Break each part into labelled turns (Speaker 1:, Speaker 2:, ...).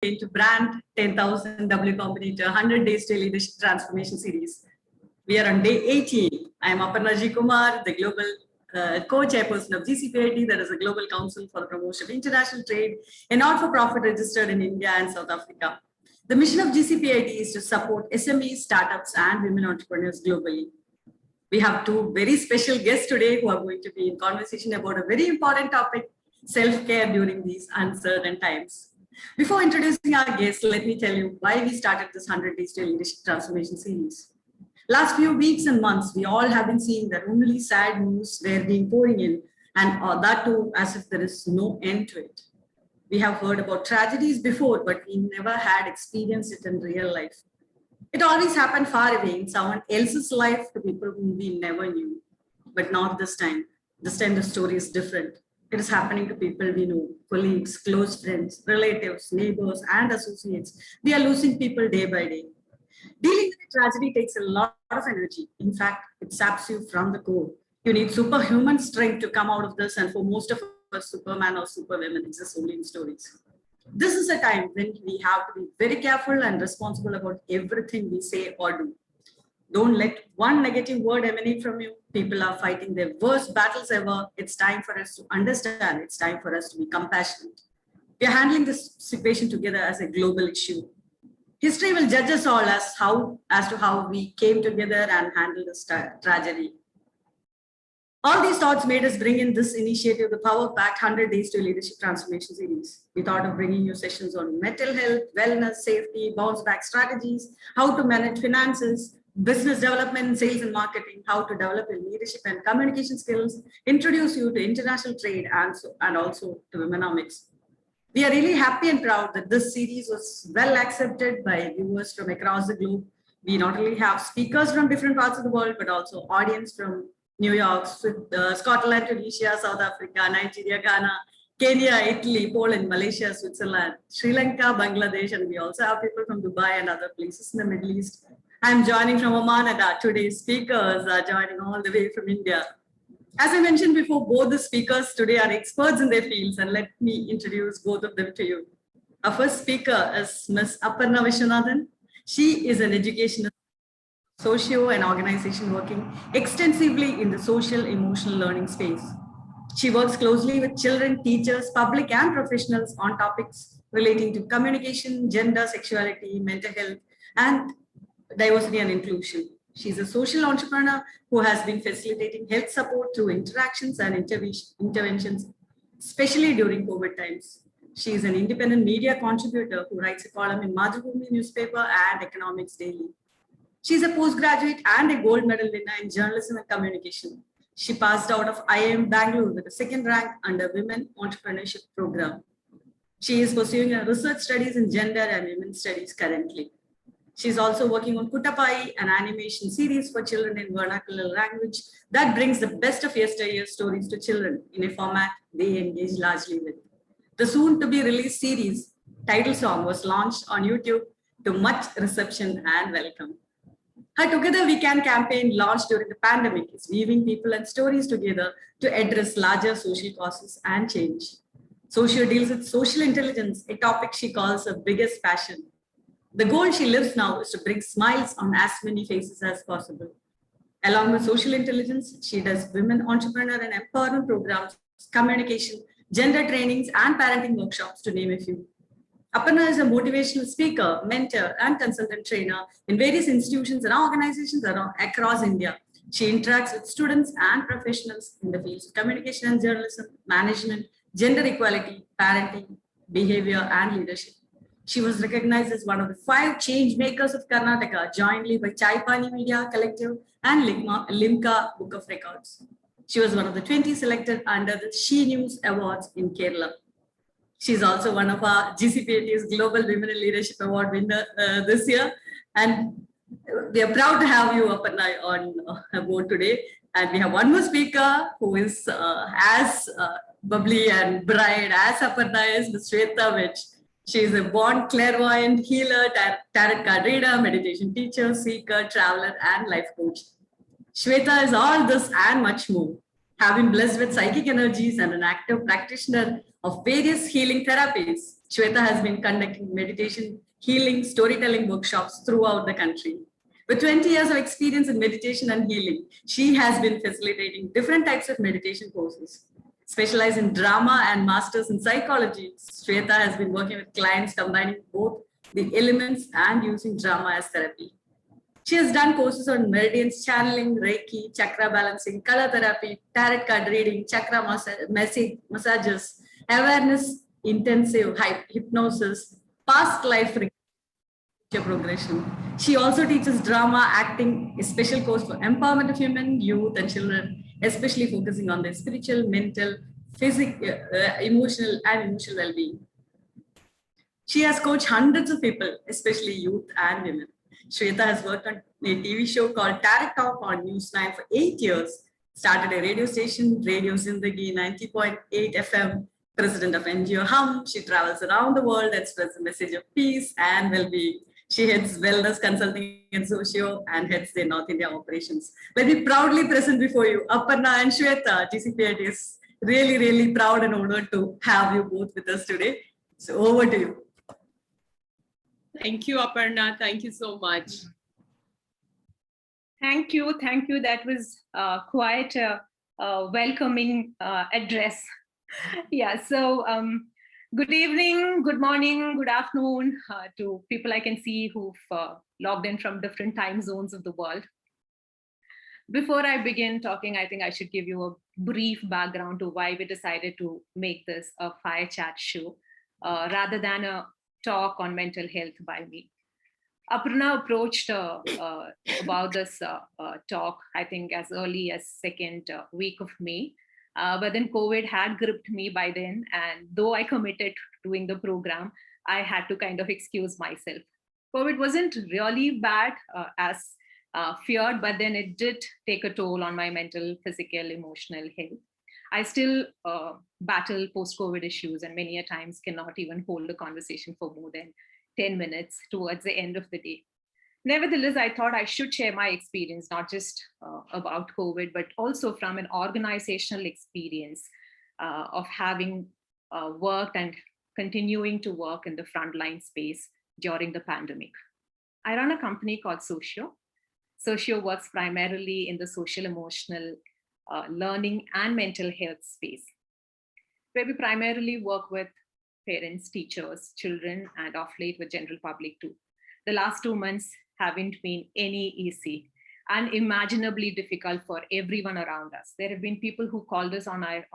Speaker 1: to brand 10,000 W Combinator 100 Days to Leadership Transformation Series. We are on day 18. I am Aparna Viswanathan, the global co-chairperson of GCPIT, that is a global council for the promotion of international trade, a not-for-profit registered in India and South Africa. The mission of GCPIT is to support SMEs, startups, and women entrepreneurs globally. We have two very special guests today who are going to be in conversation about a very important topic, self-care during these uncertain times. Before introducing our guests, let me tell you why we started this 100 Days to Leadership Transformation series. Last few weeks and months, we all have been seeing that only sad news were being pouring in, and that too as if there is no end to it. We have heard about tragedies before, but we never had experienced it in real life. It always happened far away in someone else's life to people whom we never knew, but not this time. This time the story is different. It is happening to people we know, colleagues, close friends, relatives, neighbors, and associates. We are losing people day by day. Dealing with a tragedy takes a lot of energy. In fact, it saps you from the core. You need superhuman strength to come out of this, and for most of us, Superman or Superwoman exists only in stories. This is a time when we have to be very careful and responsible about everything we say or do. Don't let one negative word emanate from you. People are fighting their worst battles ever. It's time for us to understand. It's time for us to be compassionate. We are handling this situation together as a global issue. History will judge us all as to how we came together and handled this tragedy. All these thoughts made us bring in this initiative, the power-packed 100 Days to Leadership Transformation series. We thought of bringing you sessions on mental health, wellness, safety, bounce-back strategies, how to manage finances, business development, sales and marketing, how to develop your leadership and communication skills, introduce you to international trade and also to womenomics. We are really happy and proud that this series was well accepted by viewers from across the globe. We not only have speakers from different parts of the world, but also audience from New York, Scotland, Tunisia, South Africa, Nigeria, Ghana, Kenya, Italy, Poland, Malaysia, Switzerland, Sri Lanka, Bangladesh, and we also have people from Dubai and other places in the Middle East. I'm joining from Oman, and today's speakers are joining all the way from India. As I mentioned before, both the speakers today are experts in their fields, and let me introduce both of them to you. Our first speaker is Ms Aparna Viswanathan. She is an educationist, Zocio, an organization working extensively in the social emotional learning space. She works closely with children, teachers, public and professionals on topics relating to communication, gender, sexuality, mental health, and diversity and inclusion. She's a social entrepreneur who has been facilitating health support through interactions and interventions, especially during COVID times. She is an independent media contributor who writes a column in Madhubhumi newspaper and Economics Daily. She's a postgraduate and a gold medal winner in journalism and communication. She passed out of IIM Bangalore with a second rank under Women Entrepreneurship Program. She is pursuing her research studies in gender and women's studies currently. She's also working on Kuttapai, an animation series for children in vernacular language that brings the best of yesteryear stories to children in a format they engage largely with. The soon-to-be-released series title song was launched on YouTube to much reception and welcome. Her Together We Can campaign, launched during the pandemic, is weaving people and stories together to address larger social causes and change. Zocio deals with social intelligence, a topic she calls her biggest passion. The goal she lives now is to bring smiles on as many faces as possible. Along with social intelligence, she does women entrepreneur and empowerment programs, communication, gender trainings, and parenting workshops, to name a few. Aparna is a motivational speaker, mentor, and consultant trainer in various institutions and organizations across India. She interacts with students and professionals in the fields of communication and journalism, management, gender equality, parenting, behavior, and leadership. She was recognized as one of the 5 change makers of Karnataka, jointly by Chaipani Media Collective and Limca Book of Records. She was one of the 20 selected under the She News Awards in Kerala. She's also one of our GCPIT's Global Women in Leadership Award winner this year. And we are proud to have you, Aparna, on board today. And we have one more speaker who is as bubbly and bright as Aparna is, Ms Sweta Vij. She is a born clairvoyant, healer, tarot card reader, meditation teacher, seeker, traveler, and life coach. Sweta is all this and much more. Having blessed with psychic energies and an active practitioner of various healing therapies, Sweta has been conducting meditation, healing, storytelling workshops throughout the country. With 20 years of experience in meditation and healing, she has been facilitating different types of meditation courses. Specialized in drama and masters in psychology, Sweta has been working with clients combining both the elements and using drama as therapy. She has done courses on meridians, channeling, Reiki, chakra balancing, color therapy, tarot card reading, chakra massages, awareness, intensive hypnosis, past life progression. She also teaches drama, acting, a special course for empowerment of women, youth, and children, especially focusing on their spiritual, mental, physical, emotional, well-being. She has coached hundreds of people, especially youth and women. Sweta has worked on a TV show called Tarot Talk on News 9 for 8 years, started a radio station, Radio Zindagi 90.8 FM, president of NGO Hum. She travels around the world and spreads a message of peace and well-being. She heads wellness consulting at Zocio and heads their North India operations. Let me proudly present before you Aparna and Sweta. GCPIT is really, really proud and honored to have you both with us today. So over to you.
Speaker 2: Thank you, Aparna. Thank you so much.
Speaker 3: Thank you. Thank you. That was quite a welcoming address. Yeah, so good evening, good morning, good afternoon to people I can see who've logged in from different time zones of the world. Before I begin talking, I think I should give you a brief background to why we decided to make this a fire chat show rather than a talk on mental health by me. Aparna approached about this talk, I think as early as second week of May. But then COVID had gripped me by then. And though I committed to doing the program, I had to kind of excuse myself. COVID wasn't really bad as feared, but then it did take a toll on my mental, physical, emotional health. I still battle post-COVID issues and many a times cannot even hold a conversation for more than 10 minutes towards the end of the day. Nevertheless, I thought I should share my experience, not just about COVID, but also from an organizational experience of having worked and continuing to work in the frontline space during the pandemic. I run a company called Zocio. Zocio works primarily in the social emotional learning and mental health space, where we primarily work with parents, teachers, children, and of late with general public too. The last 2 months haven't been any easy, unimaginably difficult for everyone around us. There have been people who called us on our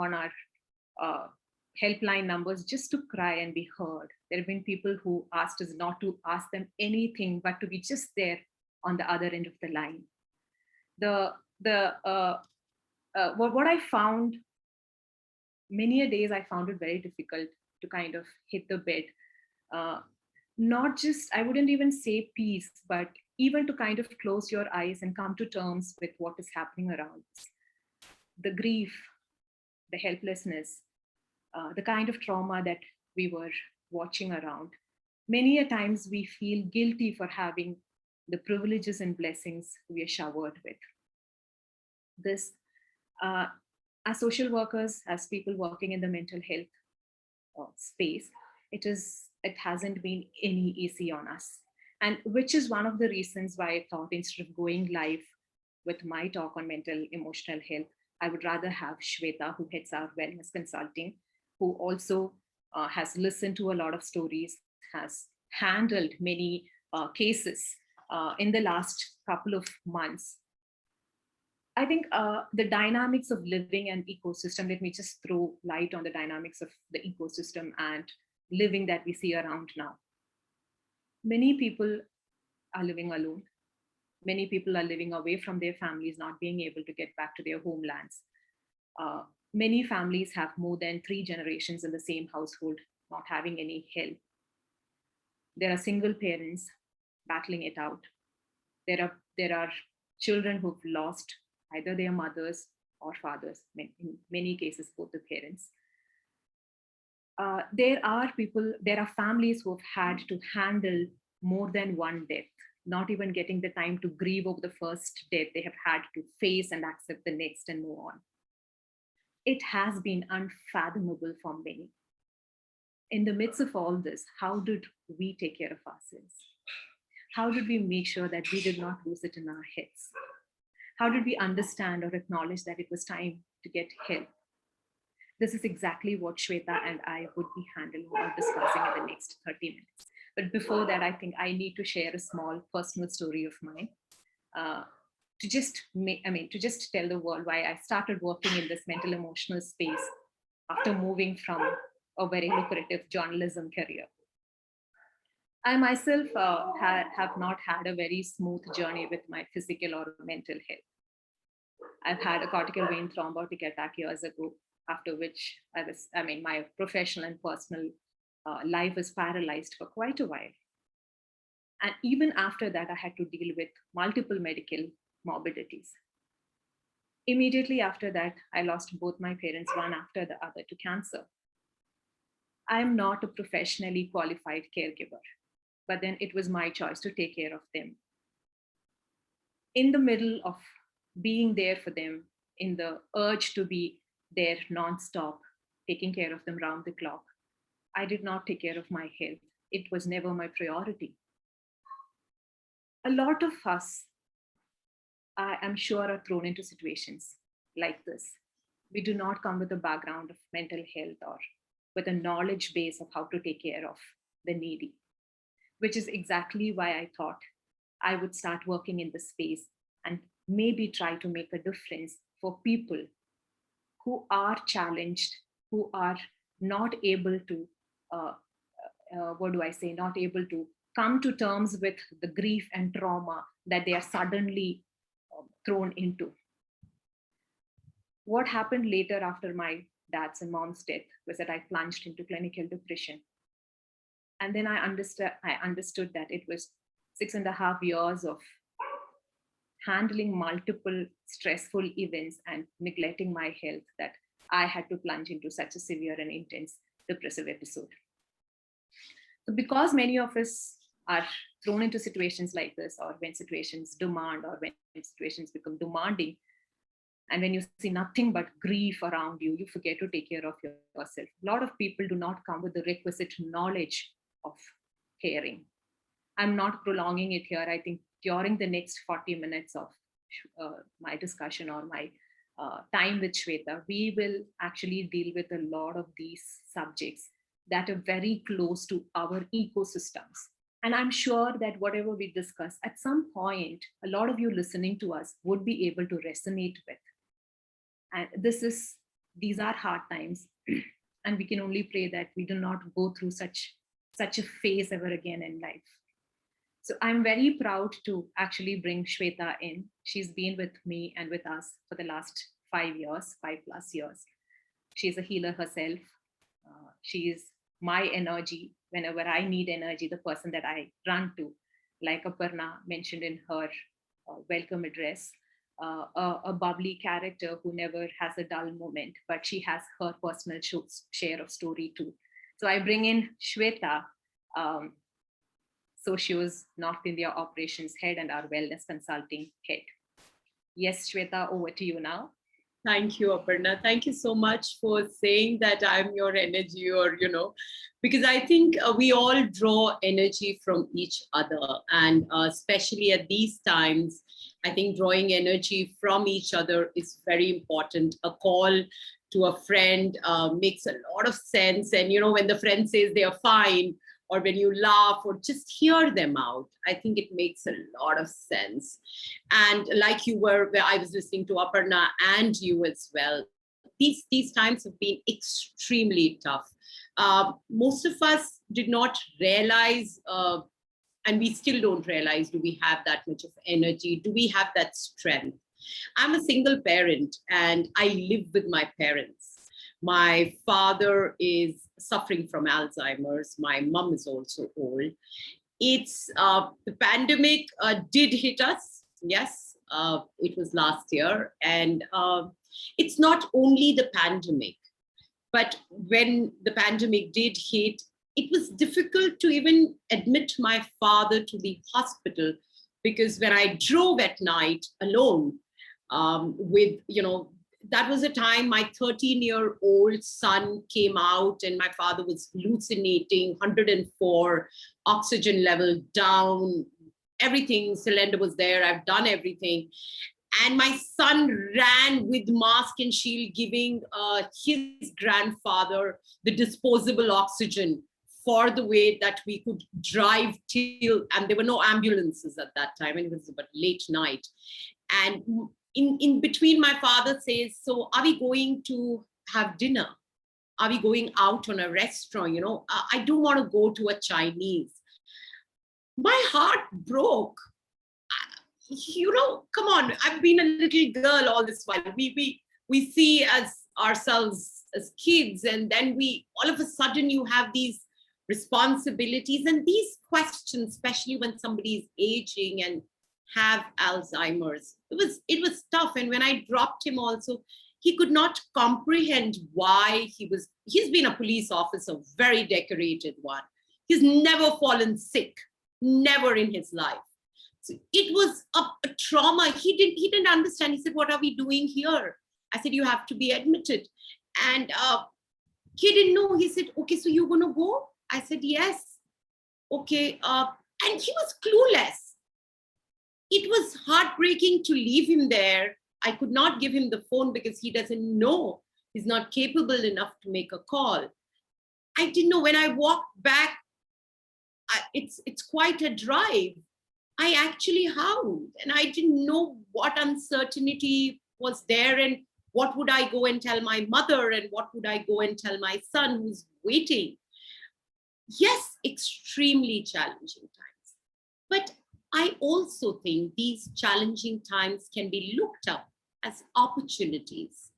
Speaker 3: helpline numbers just to cry and be heard. There have been people who asked us not to ask them anything, but to be just there on the other end of the line. What I found, many a days I found it very difficult to kind of hit the bed. Not just, I wouldn't even say peace, but even to kind of close your eyes and come to terms with what is happening around us. The grief, the helplessness, the kind of trauma that we were watching around. Many a times we feel guilty for having the privileges and blessings we are showered with. This, as social workers, as people working in the mental health space, it hasn't been any easy on us. And which is one of the reasons why I thought instead of going live with my talk on mental emotional health, I would rather have Sweta, who heads our wellness consulting, who also has listened to a lot of stories, has handled many cases in the last couple of months. I think the dynamics of living an ecosystem, let me just throw light on the dynamics of the ecosystem and living that we see around now. Many people are living alone. Many people are living away from their families, not being able to get back to their homelands. Many families have more than 3 generations in the same household, not having any help. There are single parents battling it out. There are children who've lost either their mothers or fathers, in many cases, both the parents. There are families who have had to handle more than one death, not even getting the time to grieve over the first death. They have had to face and accept the next and move on. It has been unfathomable for many. in the midst of all this, how did we take care of ourselves? How did we make sure that we did not lose it in our heads? How did we understand or acknowledge that it was time to get help? This is exactly what Sweta and I would be handling or discussing in the next 30 minutes. But before that, I think I need to share a small personal story of mine to just tell the world why I started working in this mental emotional space after moving from a very lucrative journalism career. I myself have not had a very smooth journey with my physical or mental health. I've had a cortical vein thrombotic attack years ago, after which my professional and personal life was paralyzed for quite a while. And even after that, I had to deal with multiple medical morbidities. Immediately after that, I lost both my parents, one after the other, to cancer. I am not a professionally qualified caregiver, but then it was my choice to take care of them. In the middle of being there for them, in the urge to be there nonstop, taking care of them round the clock, I did not take care of my health. It was never my priority. A lot of us, I am sure, are thrown into situations like this. We do not come with a background of mental health or with a knowledge base of how to take care of the needy, which is exactly why I thought I would start working in this space and maybe try to make a difference for people who are challenged, who are not able to, not able to come to terms with the grief and trauma that they are suddenly thrown into. What happened later after my dad's and mom's death was that I plunged into clinical depression. And then I understood that it was 6.5 years of handling multiple stressful events and neglecting my health that I had to plunge into such a severe and intense depressive episode. So because many of us are thrown into situations like this, or when situations demand, or when situations become demanding, and when you see nothing but grief around you, you forget to take care of yourself. A lot of people do not come with the requisite knowledge of caring. I'm not prolonging it here. I think during the next 40 minutes of my discussion or my time with Sweta, we will actually deal with a lot of these subjects that are very close to our ecosystems. And I'm sure that whatever we discuss, at some point, a lot of you listening to us would be able to resonate with. And these are hard times. And we can only pray that we do not go through such a phase ever again in life. So I'm very proud to actually bring Sweta in. She's been with me and with us for the last 5 plus years. She's a healer herself. She is my energy. Whenever I need energy, the person that I run to, like Aparna mentioned in her welcome address, a bubbly character who never has a dull moment, but she has her personal share of story too. So I bring in Sweta, Zocio's North India operations head and our wellness consulting head. Yes, Sweta, over to you now.
Speaker 2: Thank you, Aparna. Thank you so much for saying that I'm your energy, or, because I think we all draw energy from each other. And especially at these times, I think drawing energy from each other is very important. A call to a friend makes a lot of sense. And, when the friend says they are fine, or when you laugh or just hear them out, I think it makes a lot of sense. And like you were, where I was listening to Aparna and you as well, these times have been extremely tough. Most of us did not realize, and we still don't realize, do we have that much of energy? Do we have that strength? I'm a single parent and I live with my parents. My father is suffering from Alzheimer's. My mom is also old. It's the pandemic did hit us. Yes, it was last year. And it's not only the pandemic, but when the pandemic did hit, it was difficult to even admit my father to the hospital, because when I drove at night alone with, that was a time my 13-year-old son came out and my father was hallucinating, 104, oxygen level down, everything, cylinder was there, I've done everything. And my son ran with mask and shield, giving his grandfather the disposable oxygen for the way that we could drive till, and there were no ambulances at that time, and it was about late night. And in between, my father says, so are we going to have dinner? Are we going out on a restaurant? You know, I do want to go to a Chinese. My heart broke. You know, come on, I've been a little girl all this while. We see as ourselves as kids, and then all of a sudden you have these responsibilities and these questions, especially when somebody is aging and have Alzheimer's. It was tough. And when I dropped him also, he could not comprehend why he's been a police officer, very decorated one. He's never fallen sick, never in his life. So it was a trauma. He didn't understand. He said, what are we doing here? I said, you have to be admitted. And he didn't know. He said, okay, so you're gonna go? I said, yes. Okay. And he was clueless. It was heartbreaking to leave him there. I could not give him the phone because he doesn't know. He's not capable enough to make a call. I didn't know. When I walked back, it's quite a drive. I actually howled, and I didn't know what uncertainty was there, and what would I go and tell my mother, and what would I go and tell my son who's waiting. Yes, extremely challenging times. But I also think these challenging times can be looked up as opportunities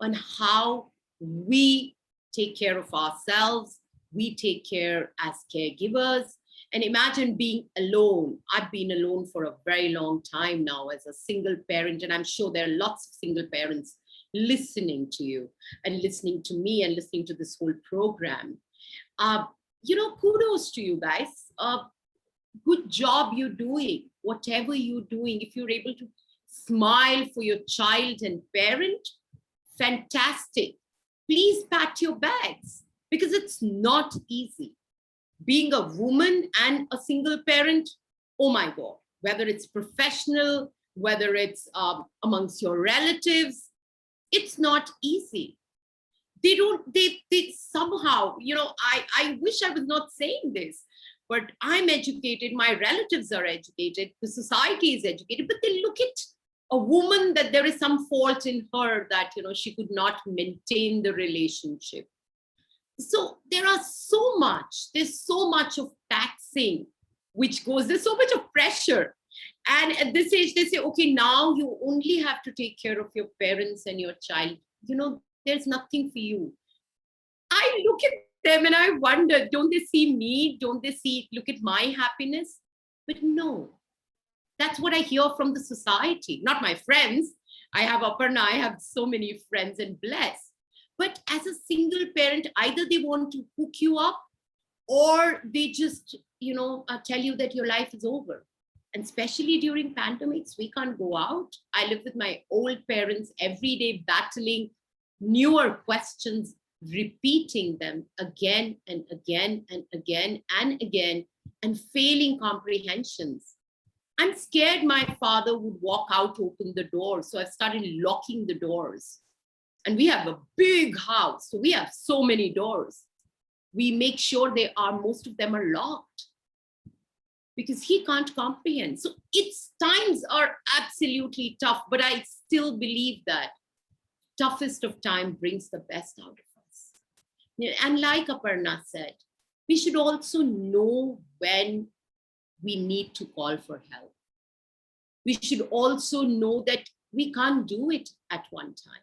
Speaker 2: on how we take care of ourselves, we take care as caregivers. And imagine being alone. I've been alone for a very long time now as a single parent, and I'm sure there are lots of single parents listening to you and listening to me and listening to this whole program. You know, kudos to you guys. Good job you're doing, whatever you're doing. If you're able to smile for your child and parent, fantastic. Please pat your backs, because it's not easy. Being a woman and a single parent, oh my God, whether it's professional, whether it's amongst your relatives, it's not easy. They somehow, you know, I wish I was not saying this, but I'm educated, my relatives are educated, the society is educated, but they look at a woman that there is some fault in her, that, you know, she could not maintain the relationship. So there's so much of taxing, which goes, there's so much of pressure. And at this age, they say, okay, now you only have to take care of your parents and your child. You know, there's nothing for you. I look at them and I wonder, don't they see me? Don't they look at my happiness? But no, that's what I hear from the society, not my friends. I have Aparna, I have so many friends and bless. But as a single parent, either they want to hook you up, or they just, you know, tell you that your life is over. And especially during pandemics, we can't go out. I live with my old parents every day, battling newer questions, repeating them again and again and again and again, and failing comprehensions. I'm scared my father would walk out to open the door. So I started locking the doors. And we have a big house, so we have so many doors. We make sure most of them are locked, because he can't comprehend. So times are absolutely tough, but I still believe that toughest of time brings the best out of us. And like Aparna said, we should also know when we need to call for help. We should also know that we can't do it at one time.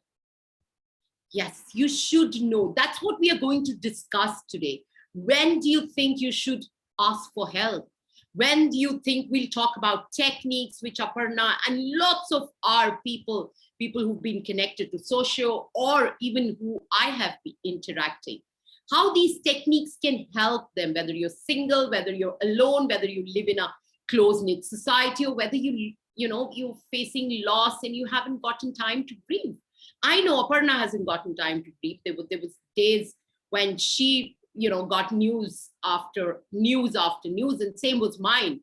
Speaker 2: Yes, you should know. That's what we are going to discuss today. When do you think you should ask for help? When do you think we'll talk about techniques, which Aparna and lots of our people who've been connected to Zocio, or even who I have been interacting, how these techniques can help them, whether you're single, whether you're alone, whether you live in a close-knit society, or whether you're facing loss and you haven't gotten time to grieve. I know Aparna hasn't gotten time to sleep. There was days when she, got news after news after news, and same was mine.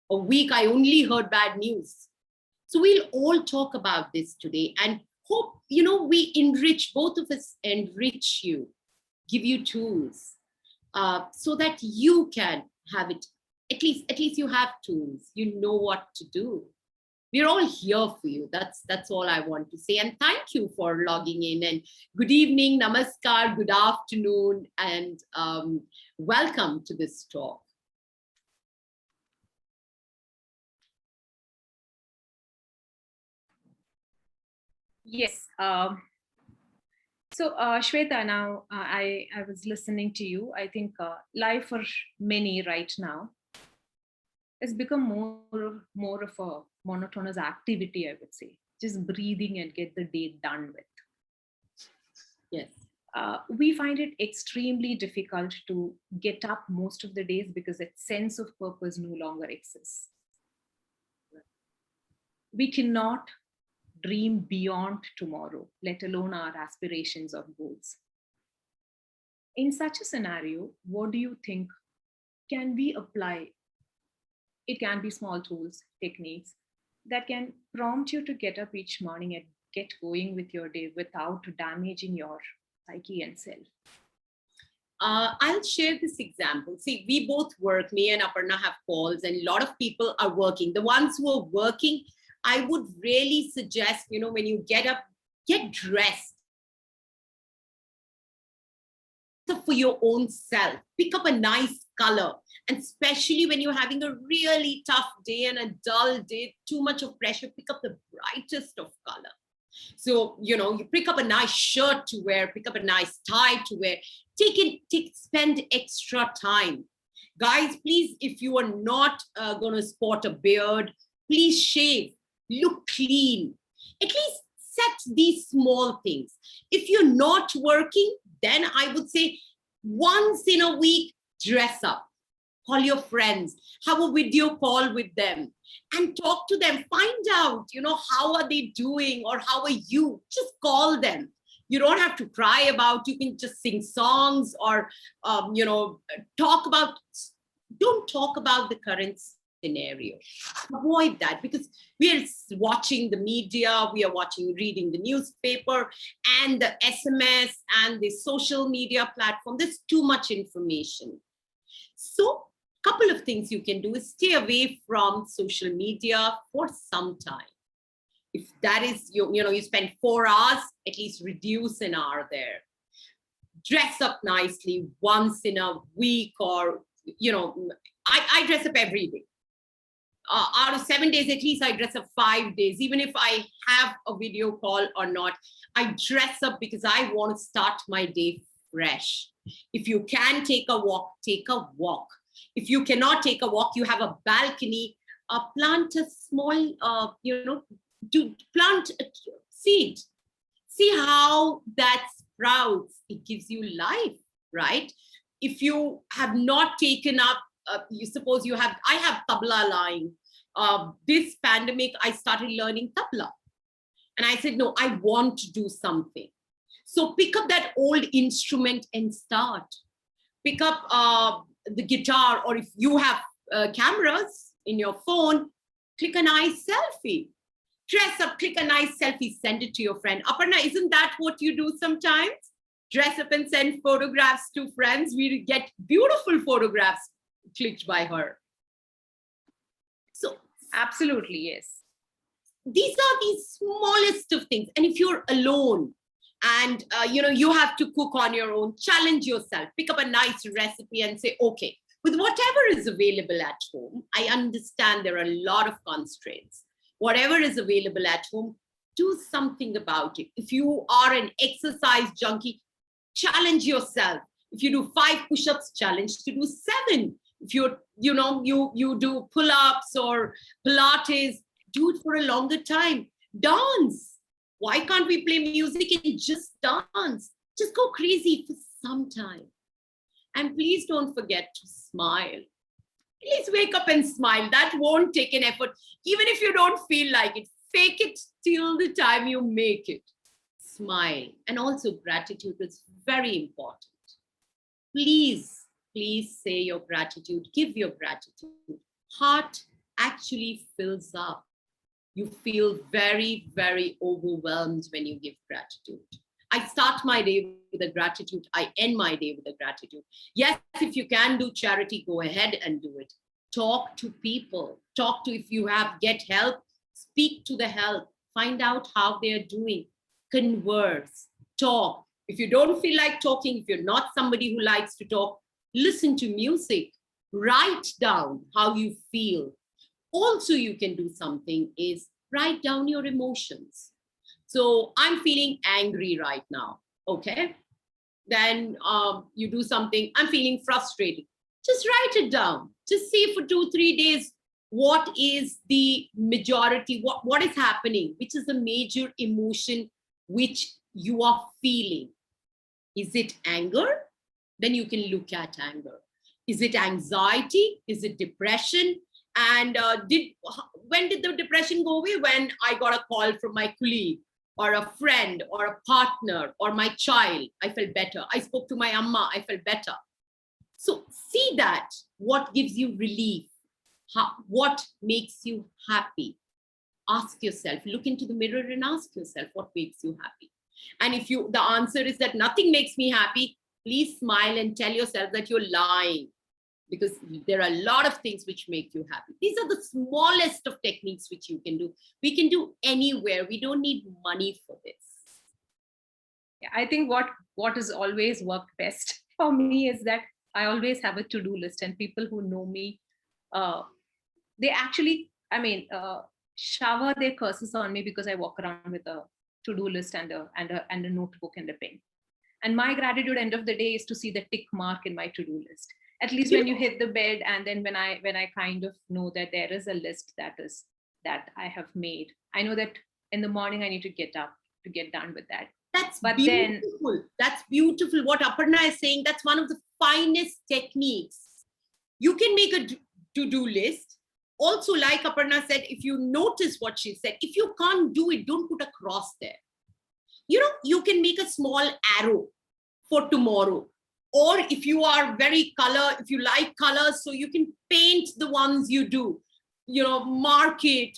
Speaker 2: A week I only heard bad news. So we'll all talk about this today, and hope, we enrich, both of us enrich you, give you tools, so that you can have it. At least you have tools. You know what to do. We're all here for you. That's all I want to say. And thank you for logging in. And good evening, namaskar, good afternoon, and welcome to this talk.
Speaker 3: Yes. So Sweta, now I was listening to you. I think life for many right now has become more of a monotonous activity, I would say. Just breathing and get the day done with.
Speaker 2: Yes.
Speaker 3: We find it extremely difficult to get up most of the days because that sense of purpose no longer exists. We cannot dream beyond tomorrow, let alone our aspirations or goals. In such a scenario, what do you think can we apply? It can be small tools, techniques that can prompt you to get up each morning and get going with your day without damaging your psyche and self.
Speaker 2: I'll share this example. See, we both work, me and Aparna have calls, and a lot of people are working. The ones who are working, I would really suggest, when you get up, get dressed. For your own self, pick up a nice color, and especially when you're having a really tough day and a dull day, too much of pressure, pick up the brightest of color. So, you pick up a nice shirt to wear, pick up a nice tie to wear, spend extra time. Guys, please, if you are not going to sport a beard, please shave, look clean. At least set these small things. If you're not working, then I would say once in a week, dress up, call your friends, have a video call with them and talk to them, find out, how are they doing or how are you? Just call them. You don't have to cry about, you can just sing songs or, don't talk about the current scenario. Avoid that, because we are watching the media, we are reading the newspaper and the SMS and the social media platform. There's too much information. So a couple of things you can do is stay away from social media for some time. If that is, you spend 4 hours, at least reduce an hour there. Dress up nicely once in a week, or, I dress up every day. Out of 7 days, at least I dress up 5 days. Even if I have a video call or not, I dress up because I want to start my day fresh. If you can take a walk, take a walk. If you cannot take a walk, you have a balcony, plant a small, plant a seed. See how that sprouts. It gives you life, right? If you have not taken up, I have tabla lying. This pandemic, I started learning tabla. And I said, no, I want to do something. So pick up that old instrument and start. Pick up the guitar, or if you have cameras in your phone, click a nice selfie. Dress up, click a nice selfie, send it to your friend. Aparna, isn't that what you do sometimes? Dress up and send photographs to friends. We get beautiful photographs clicked by her. So
Speaker 3: absolutely, yes.
Speaker 2: These are the smallest of things. And if you're alone and you have to cook on your own, challenge yourself, pick up a nice recipe and say, okay, with whatever is available at home, I understand there are a lot of constraints. Whatever is available at home, do something about it. If you are an exercise junkie, challenge yourself. If you do 5 push-ups, challenge to do 7. If you do pull-ups or Pilates, do it for a longer time. Dance. Why can't we play music and just dance? Just go crazy for some time. And please don't forget to smile. Please wake up and smile. That won't take an effort. Even if you don't feel like it, fake it till the time you make it. smile, and also gratitude is very important. Please, please say your gratitude, give your gratitude. Heart actually fills up. You feel very, very overwhelmed when you give gratitude. I start my day with a gratitude. I end my day with a gratitude. Yes, if you can do charity, go ahead and do it. Talk to people. Talk to, if you get help, speak to the help. Find out how they are doing. Converse. Talk. If you don't feel like talking, if you're not somebody who likes to talk, listen to music. Write down how you feel. Also, you can do something is write down your emotions. So I'm feeling angry right now. Okay. Then you do something. I'm feeling frustrated. Just write it down. Just see for 2-3 days what is the majority, what is happening, which is the major emotion which you are feeling. Is it anger? Then you can look at anger. Is it anxiety? Is it depression? And when did the depression go away? When I got a call from my colleague or a friend or a partner or my child, I felt better. I spoke to my amma, I felt better. So see that, what gives you relief, what makes you happy. Ask yourself, look into the mirror and ask yourself what makes you happy. And if the answer is that nothing makes me happy, please smile and tell yourself that you're lying, because there are a lot of things which make you happy. These are the smallest of techniques which you can do. We can do anywhere. We don't need money for this.
Speaker 3: Yeah, I think what has always worked best for me is that I always have a to-do list, and people who know me, they actually, shower their curses on me because I walk around with a to-do list and a notebook and a pen. And my gratitude end of the day is to see the tick mark in my to-do list. At least when you hit the bed, and then when I kind of know that there is a list that I have made, I know that in the morning I need to get up to get done with that.
Speaker 2: That's beautiful. That's beautiful. What Aparna is saying, that's one of the finest techniques. You can make a to-do list. Also, like Aparna said, if you notice what she said, if you can't do it, don't put a cross there. You can make a small arrow for tomorrow. Or if you are if you like colors, so you can paint the ones you do, mark it,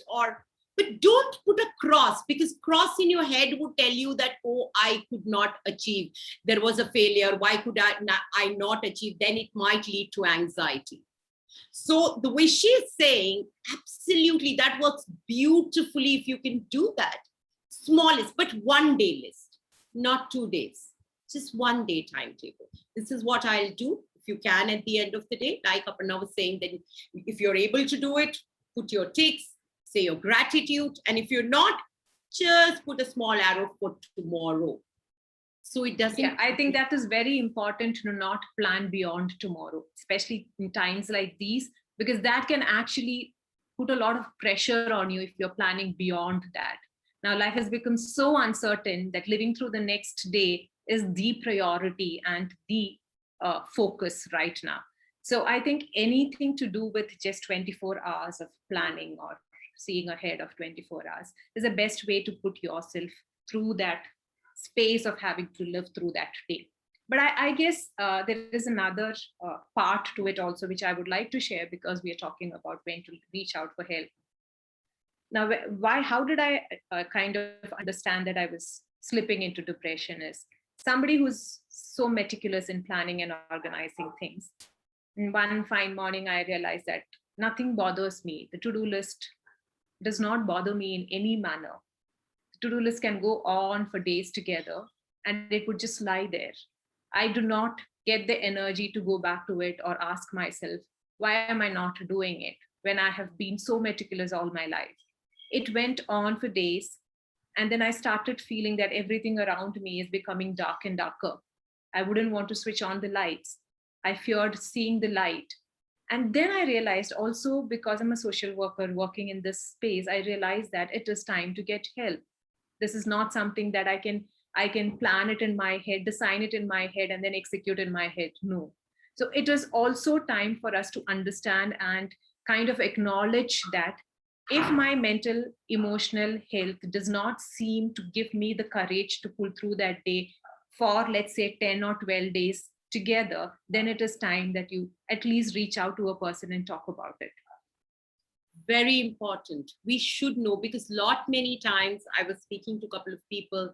Speaker 2: but don't put a cross, because cross in your head would tell you that, oh, I could not achieve. There was a failure. Why could I not achieve? Then it might lead to anxiety. So the way she's saying, absolutely, that works beautifully if you can do that. Smallest, but 1 day list, not 2 days. Just 1 day timetable. This is what I'll do. If you can, at the end of the day, like Aparna was saying, then if you're able to do it, put your ticks, say your gratitude. And if you're not, just put a small arrow for tomorrow. So it doesn't.
Speaker 3: Yeah, I think that is very important to not plan beyond tomorrow, especially in times like these, because that can actually put a lot of pressure on you if you're planning beyond that. Now, life has become so uncertain that living through the next day is the priority and the focus right now. So I think anything to do with just 24 hours of planning or seeing ahead of 24 hours is the best way to put yourself through that space of having to live through that day. But I guess there is another part to it also, which I would like to share, because we are talking about when to reach out for help. Now, how did I kind of understand that I was slipping into depression is somebody who's so meticulous in planning and organizing things. And one fine morning, I realized that nothing bothers me. The to-do list does not bother me in any manner. The to-do list can go on for days together and it would just lie there. I do not get the energy to go back to it or ask myself, why am I not doing it when I have been so meticulous all my life? It went on for days. And then I started feeling that everything around me is becoming dark and darker. I wouldn't want to switch on the lights. I feared seeing the light. And then I realized also, because I'm a social worker working in this space, I realized that it is time to get help. This is not something that I can plan it in my head, design it in my head, and then execute in my head. No. So it was also time for us to understand and kind of acknowledge that if my mental, emotional health does not seem to give me the courage to pull through that day for, let's say, 10 or 12 days together, then it is time that you at least reach out to a person and talk about it.
Speaker 2: Very important. We should know, because many times I was speaking to a couple of people,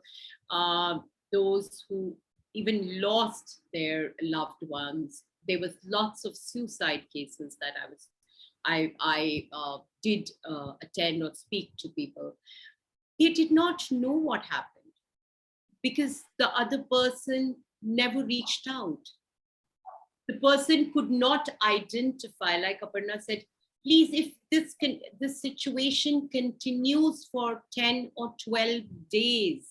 Speaker 2: those who even lost their loved ones. There was lots of suicide cases that I did attend or speak to people. They did not know what happened because the other person never reached out. The person could not identify, like Aparna said, please, if this situation continues for 10 or 12 days,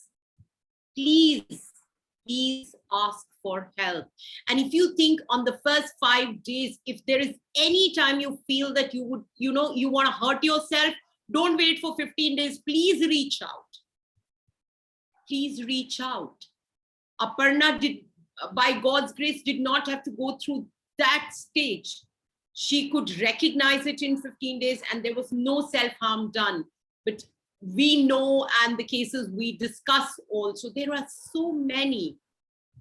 Speaker 2: please ask for help. And if you think on the first 5 days, if there is any time you feel that you would, you want to hurt yourself, don't wait for 15 days. Please reach out. Please reach out. Aparna did, by God's grace, did not have to go through that stage. She could recognize it in 15 days and there was no self-harm done. But we know, and the cases we discuss also, there are so many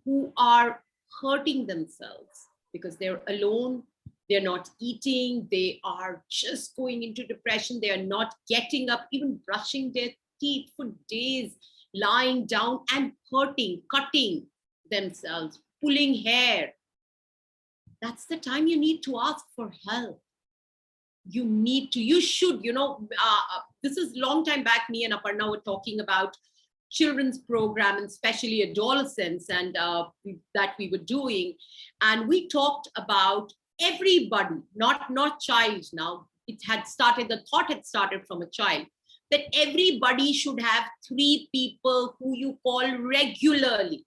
Speaker 2: who are hurting themselves because they're alone, they're not eating, they are just going into depression, they are not getting up, even brushing their teeth for days, lying down and hurting, cutting themselves, pulling hair. That's the time you need to ask for help. You should, this is a long time back, me and Aparna were talking about children's program, and especially adolescents, and that we were doing. And we talked about everybody, not child now. The thought had started from a child, that everybody should have 3 people who you call regularly,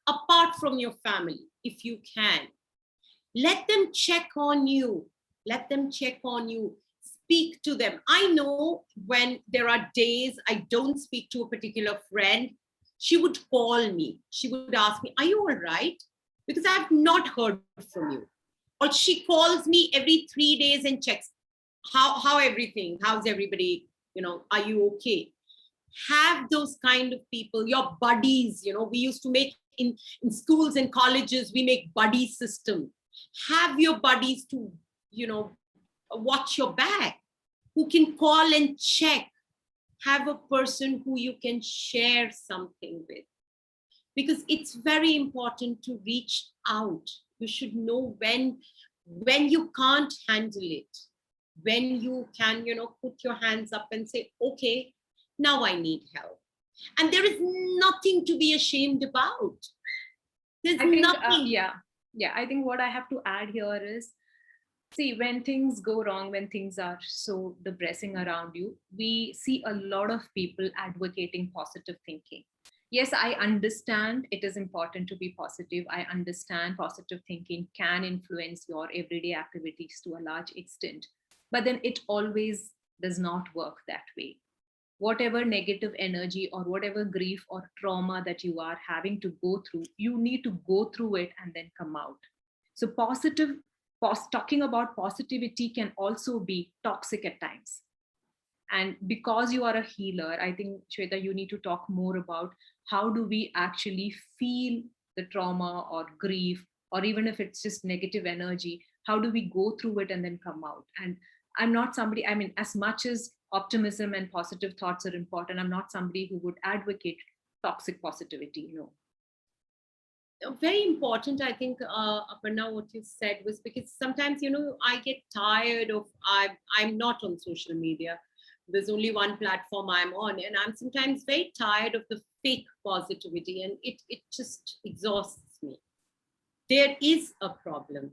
Speaker 2: apart from your family, if you can. Let them check on you. Speak to them. I know when there are days I don't speak to a particular friend, she would call me. She would ask me, are you all right? Because I have not heard from you. Or she calls me every 3 days and checks how everything, how's everybody, are you okay? Have those kind of people, your buddies. We used to make in schools and colleges, we make buddy system. Have your buddies to, watch your back, who can call and check. Have a person who you can share something with, because it's very important to reach out. You should know when you can't handle it, when you can, put your hands up and say, okay, now I need help. And there is nothing to be ashamed about. There's nothing.
Speaker 3: I think what I have to add here is, see, when things go wrong, when things are so depressing around you, we see a lot of people advocating positive thinking. Yes, I understand it is important to be positive. I understand positive thinking can influence your everyday activities to a large extent, but then it always does not work that way. Whatever negative energy or whatever grief or trauma that you are having to go through, you need to go through it and then come out. So talking about positivity can also be toxic at times. And because you are a healer, I think, Sweta, you need to talk more about how do we actually feel the trauma or grief, or even if it's just negative energy, how do we go through it and then come out? And I'm not somebody, as much as optimism and positive thoughts are important, I'm not somebody who would advocate toxic positivity, no.
Speaker 2: Very important, I think, Aparna, what you said was, because sometimes, I get tired of, I'm not on social media. There's only one platform I'm on, and I'm sometimes very tired of the fake positivity, and it just exhausts me. There is a problem.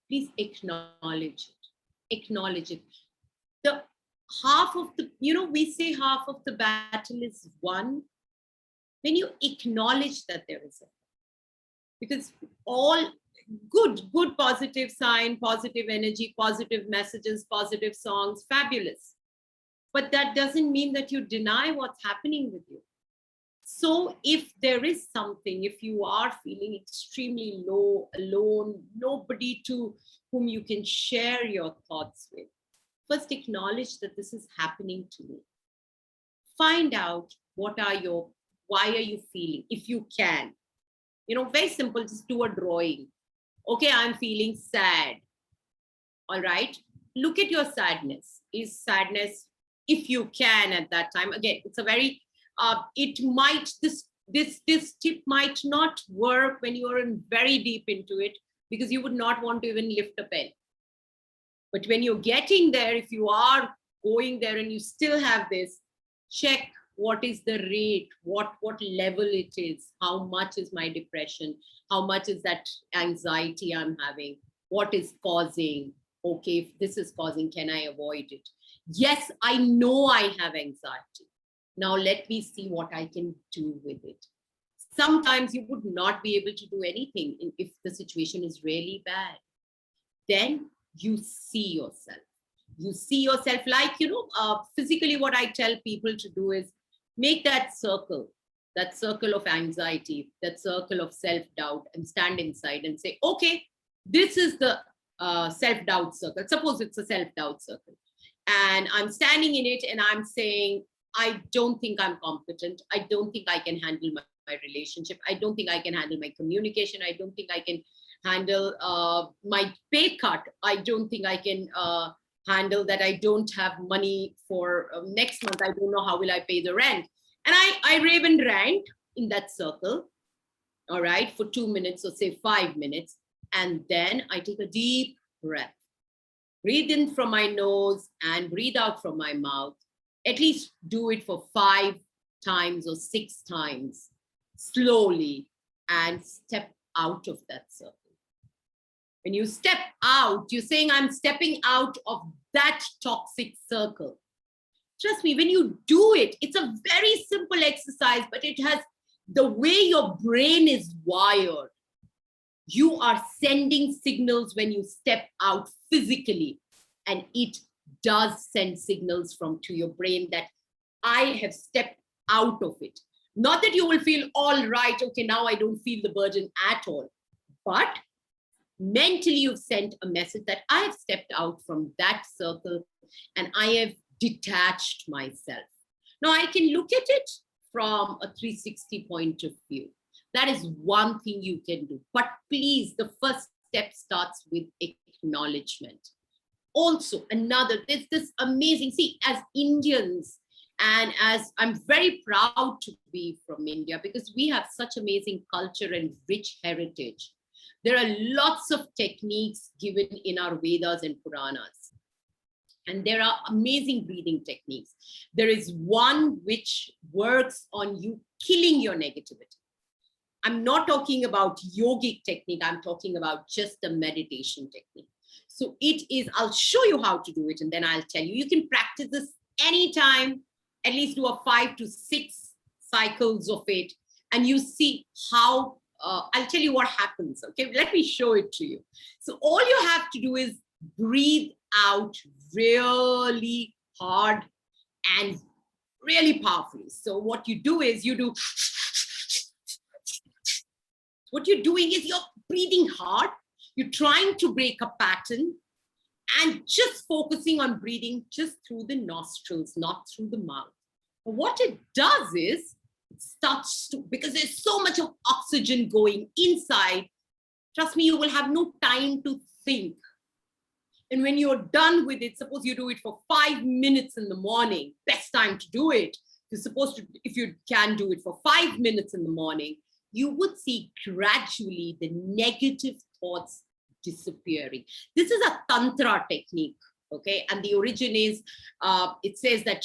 Speaker 2: Please acknowledge it. The half of the, we say half of the battle is won when you acknowledge that there is a, because all good positive sign, positive energy, positive messages, positive songs, fabulous. But that doesn't mean that you deny what's happening with you. So if there is something, if you are feeling extremely low, alone, nobody to whom you can share your thoughts with, First, acknowledge that this is happening to me. Find out why are you feeling, if you can. Very simple, just do a drawing. Okay, I'm feeling sad. All right. Look at your sadness. Is sadness, if you can at that time, again, it's a very, this tip might not work when you are very deep into it, because you would not want to even lift a pen. But when you're getting there, if you are going there and you still have this, check what is the rate, what level it is, how much is my depression, how much is that anxiety I'm having, what is causing, okay, if this is causing, can I avoid it? Yes, I know I have anxiety. Now let me see what I can do with it. Sometimes you would not be able to do anything if the situation is really bad. Then you see yourself. You see yourself like, physically what I tell people to do is make that circle of anxiety, that circle of self-doubt, and stand inside and say, okay, this is the self-doubt circle. Suppose it's a self-doubt circle. And I'm standing in it and I'm saying, I don't think I'm competent. I don't think I can handle my relationship. I don't think I can handle my communication. I don't think I can handle my pay cut. I don't think I can handle that. I don't have money for next month. I don't know how will I pay the rent. And I rave and rant in that circle, all right, for 2 minutes or say 5 minutes. And then I take a deep breath. Breathe in from my nose and breathe out from my mouth. At least do it for 5 times or 6 times, slowly, and step out of that circle. When you step out, you're saying, I'm stepping out of that toxic circle. Trust me, when you do it, it's a very simple exercise, but it has the way your brain is wired. You are sending signals when you step out physically, and it does send signals to your brain that I have stepped out of it. Not that you will feel all right, okay, now I don't feel the burden at all, but mentally you've sent a message that I have stepped out from that circle and I have detached myself. Now I can look at it from a 360 point of view. That is one thing you can do. But please, the first step starts with acknowledgement. Also, there's this amazing, see, as Indians, and as I'm very proud to be from India, because we have such amazing culture and rich heritage. There are lots of techniques given in our Vedas and Puranas. And there are amazing breathing techniques. There is one which works on you killing your negativity. I'm not talking about yogic technique. I'm talking about just the meditation technique. So it is, I'll show you how to do it and then I'll tell you. You can practice this anytime, at least do a 5 to 6 cycles of it. And you see how, I'll tell you what happens. Okay, let me show it to you. So all you have to do is breathe out really hard and really powerfully. So what you do is what you're doing is you're breathing hard. You're trying to break a pattern and just focusing on breathing just through the nostrils, not through the mouth. But what it does is it starts to, because there's so much of oxygen going inside, trust me, you will have no time to think. And when you're done with it, suppose you do it for 5 minutes in the morning, best time to do it. You're supposed to, if you can do it for 5 minutes in the morning, you would see gradually the negative thoughts disappearing. This is a tantra technique, okay? And the origin is, it says that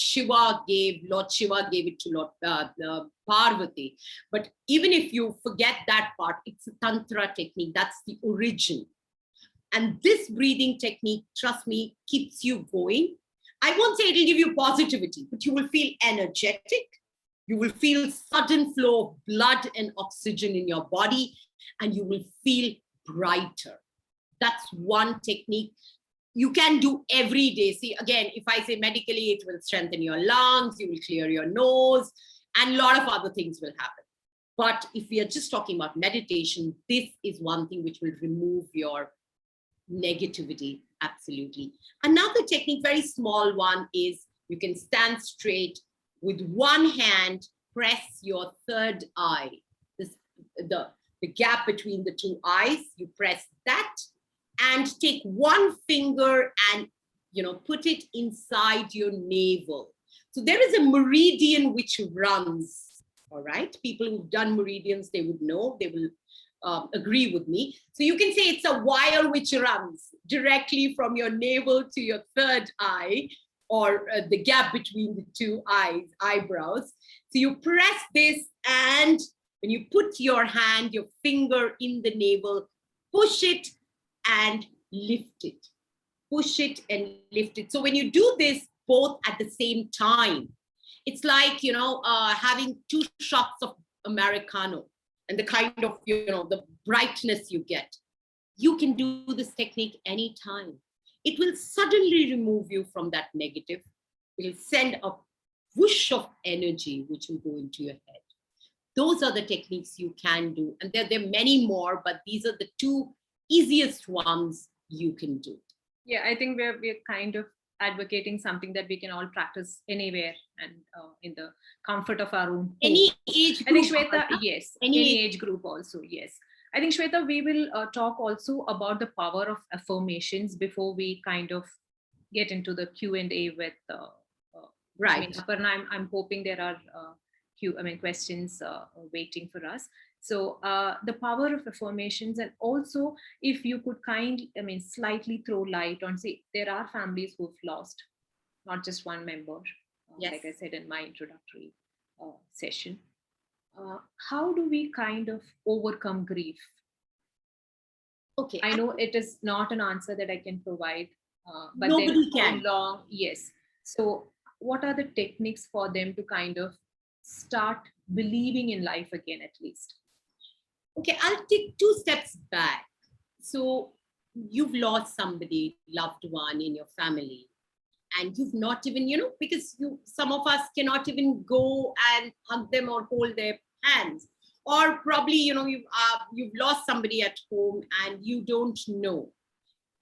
Speaker 2: Lord Shiva gave it to Lord Parvati. But even if you forget that part, it's a tantra technique. That's the origin. And this breathing technique, trust me, keeps you going. I won't say it'll give you positivity, but you will feel energetic. You will feel sudden flow of blood and oxygen in your body, and you will feel brighter. That's one technique you can do every day. See, again, if I say medically, it will strengthen your lungs, you will clear your nose, and a lot of other things will happen. But if we are just talking about meditation, this is one thing which will remove your negativity Absolutely. Another technique, very small one, is you can stand straight with one hand, press your third eye. The gap between the two eyes, you press that and take one finger and put it inside your navel. So there is a meridian which runs, all right? People who've done meridians, they would know, they will agree with me. So you can say it's a wire which runs directly from your navel to your third eye, or the gap between the two eyebrows. So you press this, and when you put your hand, your finger in the navel, push it and lift it. Push it and lift it. So when you do this both at the same time, it's like, having 2 shots of Americano and the kind of, the brightness you get. You can do this technique anytime. It will suddenly remove you from that negative. It will send a whoosh of energy which will go into your head. Those are the techniques you can do. And there are many more, but these are the 2 easiest ones you can do.
Speaker 3: Yeah, I think we're kind of advocating something that we can all practice anywhere and in the comfort of our own home.
Speaker 2: Any age group.
Speaker 3: I think Sweta, yes.
Speaker 2: Any
Speaker 3: age group also, yes. I think Sweta, we will talk also about the power of affirmations before we kind of get into the Q&A with
Speaker 2: right.
Speaker 3: Aparna. I'm hoping there are questions waiting for us. So the power of affirmations, and also if you could slightly throw light on, say, there are families who've lost not just one member,
Speaker 2: yes.
Speaker 3: like I said in my introductory session. How do we kind of overcome grief?
Speaker 2: Okay.
Speaker 3: I know it is not an answer that I can provide, but
Speaker 2: nobody can.
Speaker 3: Long, yes. So what are the techniques for them to kind of start believing in life again, at least?
Speaker 2: Okay, I'll take 2 steps back. So you've lost somebody, loved one in your family, and you've not even, because some of us cannot even go and hug them or hold their hands. Or probably, you've lost somebody at home and you don't know.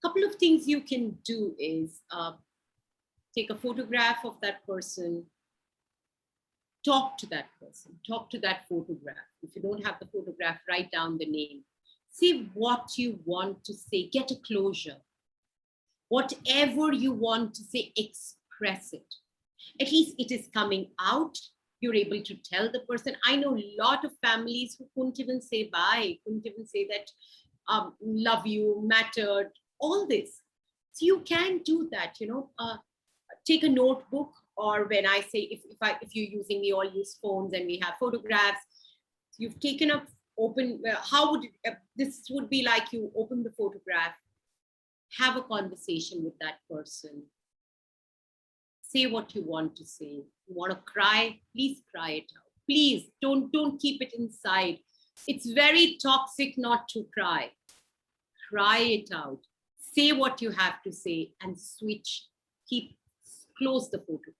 Speaker 2: A couple of things you can do is take a photograph of that person, talk to that person, talk to that photograph. If you don't have the photograph, write down the name. See what you want to say, get a closure. Whatever you want to say, express it. At least it is coming out. You're able to tell the person. I know a lot of families who couldn't even say bye, couldn't even say that love you, mattered, all this. So you can do that, take a notebook, or when I say, if you're using, we all use phones and we have photographs, you've taken up, open, how would this would be like you open the photograph, have a conversation with that person, say what you want to say. You want to cry, please cry it out. Please don't keep it inside. It's very toxic not to cry. Cry it out. Say what you have to say and switch, close the photograph.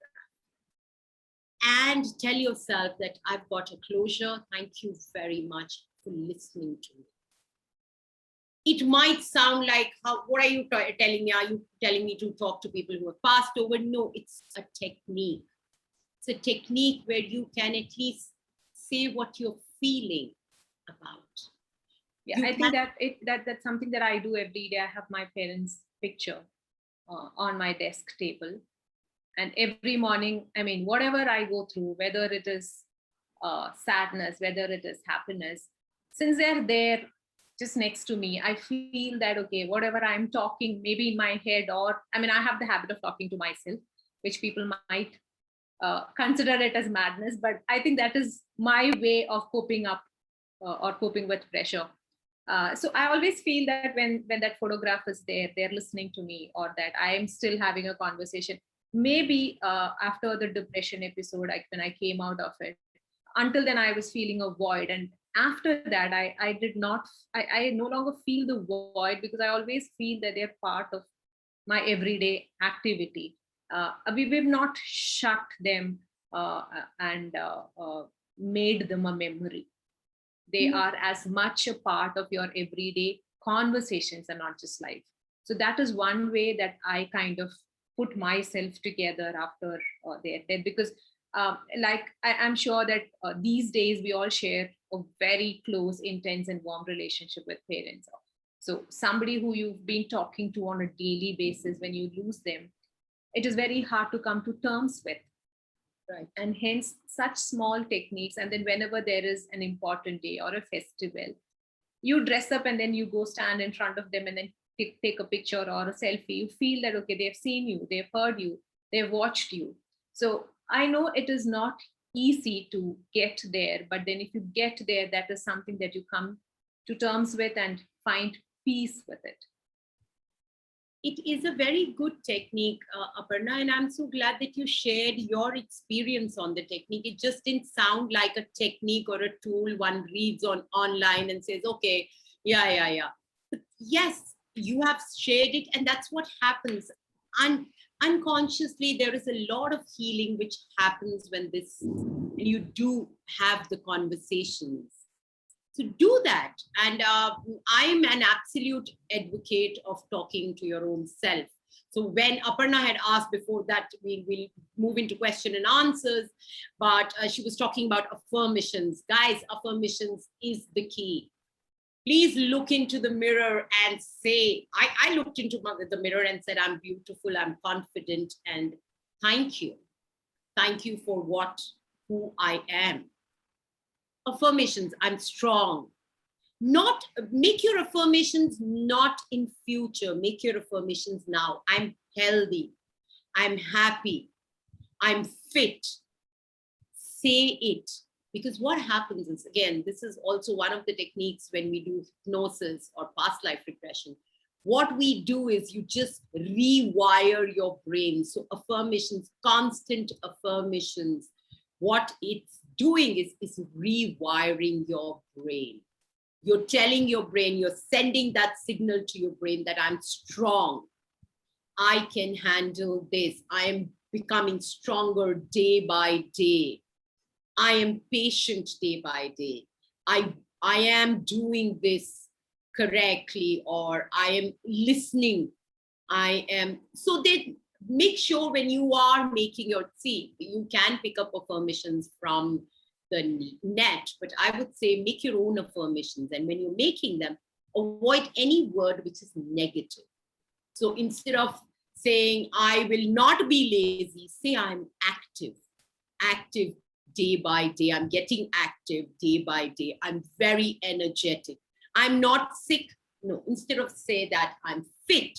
Speaker 2: And tell yourself that I've got a closure. Thank you very much for listening to me. It might sound like, what are you telling me? Are you telling me to talk to people who have passed over? No, it's a technique. It's a technique where you can at least say what you're feeling about.
Speaker 3: Yeah, I think that's something that I do every day. I have my parents' picture on my desk table. And every morning, whatever I go through, whether it is sadness, whether it is happiness, since they're there just next to me, I feel that, okay, whatever I'm talking, maybe in my head, or I have the habit of talking to myself, which people might consider it as madness, but I think that is my way of coping up or coping with pressure. So I always feel that when that photograph is there, they're listening to me, or that I am still having a conversation. Maybe after the depression episode, when I came out of it, until then I was feeling a void. And after that, I no longer feel the void, because I always feel that they're part of my everyday activity. We've not shut them and made them a memory. They are as much a part of your everyday conversations and not just life. So that is one way that I kind of put myself together after their death, because I'm sure that these days we all share a very close, intense and warm relationship with parents. So somebody who you've been talking to on a daily basis, when you lose them, it is very hard to come to terms with. Right. And hence such small techniques. And then whenever there is an important day or a festival, you dress up and then you go stand in front of them and then take a picture or a selfie. You feel that, okay, they've seen you, they've heard you, they've watched you. So I know it is not easy to get there, but then if you get there, that is something that you come to terms with and find peace with it.
Speaker 2: It is a very good technique, Aparna, and I'm so glad that you shared your experience on the technique. It just didn't sound like a technique or a tool one reads online and says, okay, yeah. But yes, you have shared it, and that's what happens. And unconsciously, there is a lot of healing which happens when you do have the conversations. So do that. And I'm an absolute advocate of talking to your own self. So when Aparna had asked before that, we will move into question and answers, but she was talking about affirmations. Guys, affirmations is the key. Please look into the mirror and say, I looked into the mirror and said, I'm beautiful, I'm confident, and thank you. Thank you for who I am. Affirmations, I'm strong. Not make your affirmations not in future, make your affirmations now. I'm healthy, I'm happy, I'm fit. Say it, because what happens is, again, this is also one of the techniques when we do hypnosis or past life regression. What we do is you just rewire your brain. So affirmations, constant affirmations, what it's doing is rewiring your brain. You're telling your brain, you're sending that signal to your brain that I'm strong. I can handle this. I am becoming stronger day by day. I am patient day by day. I am doing this correctly, or I am listening. So they make sure when you are making you can pick up affirmations from the net, but I would say make your own affirmations. And when you're making them, avoid any word which is negative. So instead of saying, I will not be lazy, say I'm active day by day. I'm getting active day by day. I'm very energetic. I'm not sick. No, instead of say that I'm fit,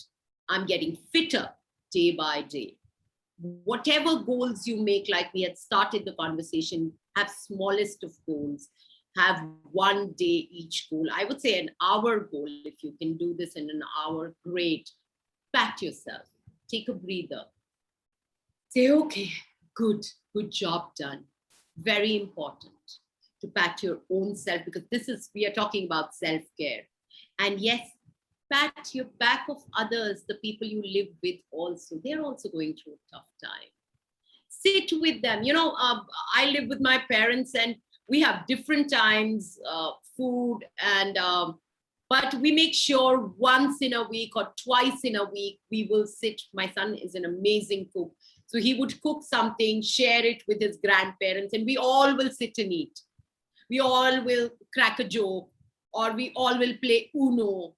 Speaker 2: I'm getting fitter day by day. Whatever goals you make, like we had started the conversation, have smallest of goals, have one day each goal. I would say an hour goal. If you can do this in an hour, great. Pat yourself, take a breather. Say, okay, good job done. Very important to pat your own self, because we are talking about self-care. And yes, pat your back of others, the people you live with also. They're also going through a tough time. Sit with them. I live with my parents and we have different times, food, and but we make sure once in a week or twice in a week, we will sit. My son is an amazing cook. So he would cook something, share it with his grandparents, and we all will sit and eat. We all will crack a joke, or we all will play Uno,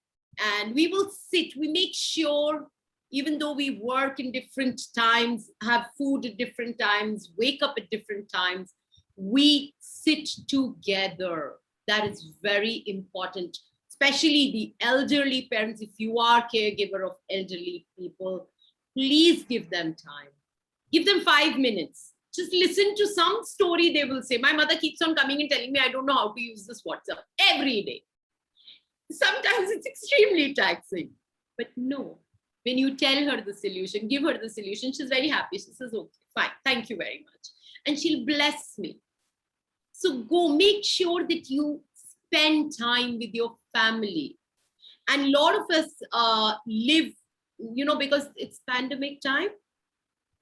Speaker 2: and we will sit. We make sure, even though we work in different times, have food at different times, wake up at different times, we sit together. That is very important, especially the elderly parents. If you are a caregiver of elderly people, please give them time. Give them 5 minutes. Just listen to some story they will say. My mother keeps on coming and telling me, I don't know how to use this WhatsApp every day. Sometimes it's extremely taxing, but no. When you tell her the solution, give her the solution, she's very happy. She says, okay, fine, thank you very much. And she'll bless me. So go make sure that you spend time with your family. And a lot of us live, because it's pandemic time,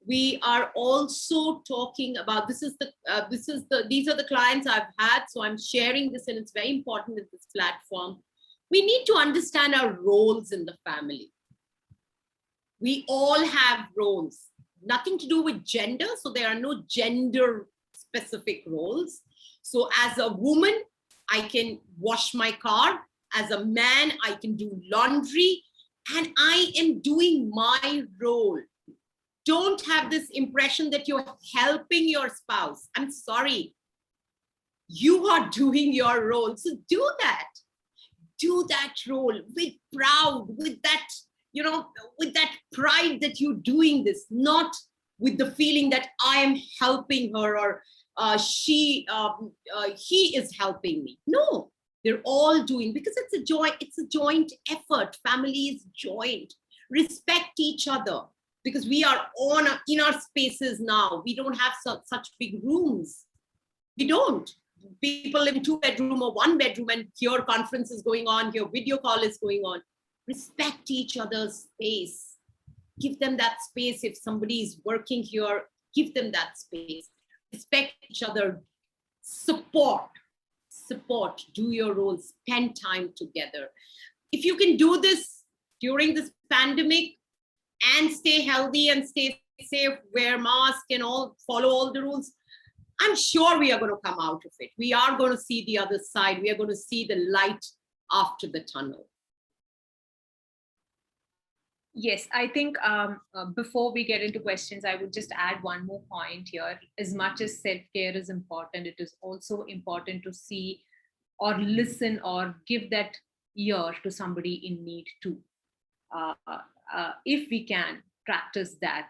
Speaker 2: we are also talking about, these are the clients I've had. So I'm sharing this, and it's very important in this platform. We need to understand our roles in the family. We all have roles, nothing to do with gender. So there are no gender specific roles. So as a woman, I can wash my car. As a man, I can do laundry, and I am doing my role. Don't have this impression that you're helping your spouse. I'm sorry. You are doing your role. So do that. Do that role with proud, with that, with that pride that you're doing this, not with the feeling that I am helping her or he is helping me. No, they're all doing, because it's a joint effort. Family is joint. Respect each other, because we are in our spaces now. We don't have such big rooms. We don't. People live in 2-bedroom or 1-bedroom, and here conference is going on, here video call is going on. Respect each other's space. Give them that space. If somebody is working here, give them that space. Respect each other. Support. Do your role. Spend time together. If you can do this during this pandemic and stay healthy and stay safe, wear mask and follow all the rules, I'm sure we are going to come out of it. We are going to see the other side. We are going to see the light after the tunnel.
Speaker 3: Yes, I think before we get into questions, I would just add one more point here. As much as self-care is important, it is also important to see or listen or give that ear to somebody in need too. If we can practice that,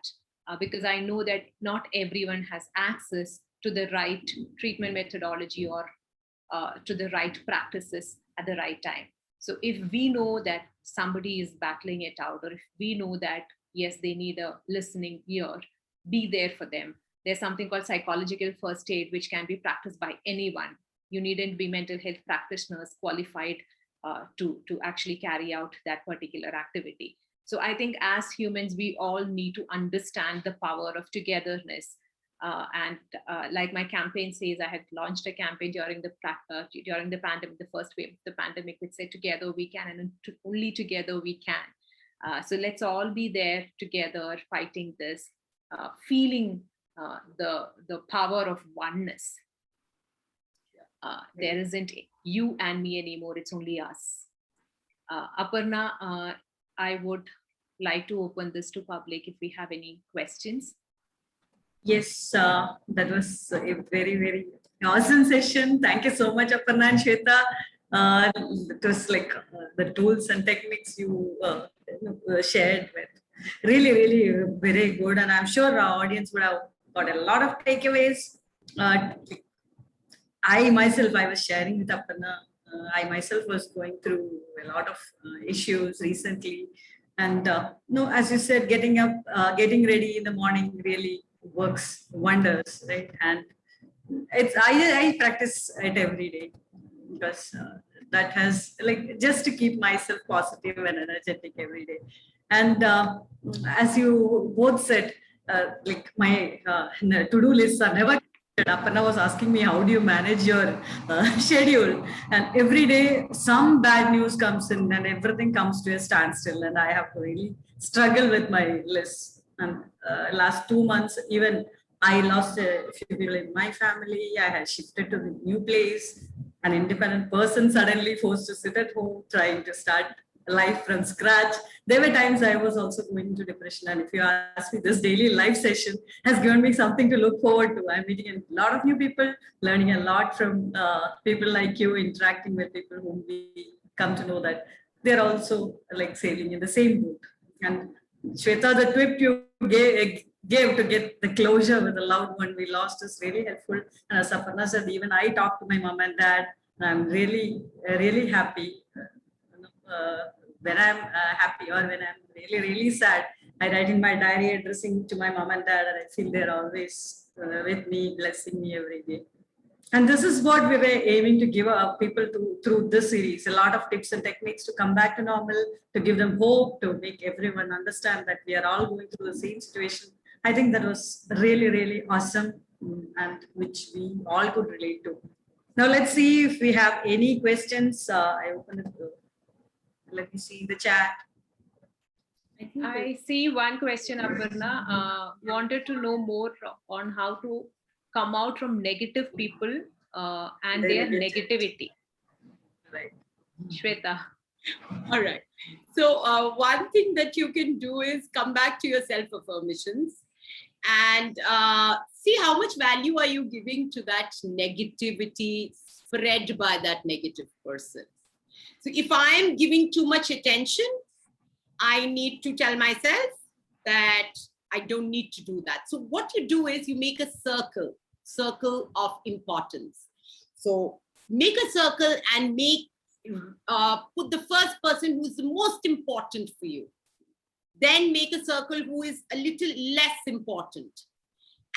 Speaker 3: because I know that not everyone has access to the right treatment methodology or to the right practices at the right time. So if we know that somebody is battling it out, or if we know that, yes, they need a listening ear, be there for them. There's something called psychological first aid, which can be practiced by anyone. You needn't be mental health practitioners qualified to actually carry out that particular activity. So I think as humans, we all need to understand the power of togetherness. And like my campaign says, I had launched a campaign during the pandemic, the first wave of the pandemic, which said together we can, and only together we can. So let's all be there together fighting this, feeling the power of oneness. There isn't you and me anymore, it's only us. Aparna, I would like to open this to public if we have any questions.
Speaker 1: Yes, that was a very, very awesome session. Thank you so much, Aparna and Sweta. It was like the tools and techniques you shared with. Really, really very good. And I'm sure our audience would have got a lot of takeaways. I was sharing with Aparna. I myself was going through a lot of issues recently. And as you said, getting up, getting ready in the morning really works wonders, right? And I practice it every day, because that has, like, just to keep myself positive and energetic every day. And as you both said, like my to-do lists are never. Aparna was asking me, how do you manage your schedule? And every day some bad news comes in and everything comes to a standstill, and I have to really struggle with my list. And last 2 months, even I lost a few people in my family. I had shifted to the new place. An independent person suddenly forced to sit at home, trying to start life from scratch. There were times I was also going into depression. And if you ask me, this daily live session has given me something to look forward to. I'm meeting a lot of new people, learning a lot from people like you, interacting with people whom we come to know that they're also like sailing in the same boat. And Sweta, the tip you gave to get the closure with a loved one we lost is really helpful. And as Aparna said, even I talked to my mom and dad, and I'm really, really happy. When I'm happy or when I'm really, really sad, I write in my diary addressing to my mom and dad, and I feel they're always with me, blessing me every day. And this is what we were aiming to give our people through this series, a lot of tips and techniques to come back to normal, to give them hope, to make everyone understand that we are all going through the same situation. I think that was really, really awesome, and which we all could relate to. Now let's see if we have any questions. I open it. Let me see the chat.
Speaker 3: I see one question, Aparna. Wanted to know more on how to come out from negative people and their negativity.
Speaker 1: Right.
Speaker 3: Sweta.
Speaker 2: All right. So one thing that you can do is come back to your self-affirmations and see how much value are you giving to that negativity spread by that negative person. So if I'm giving too much attention, I need to tell myself that I don't need to do that. So what you do is you make a circle of importance. So make a circle and put the first person who is the most important for you. Then make a circle who is a little less important.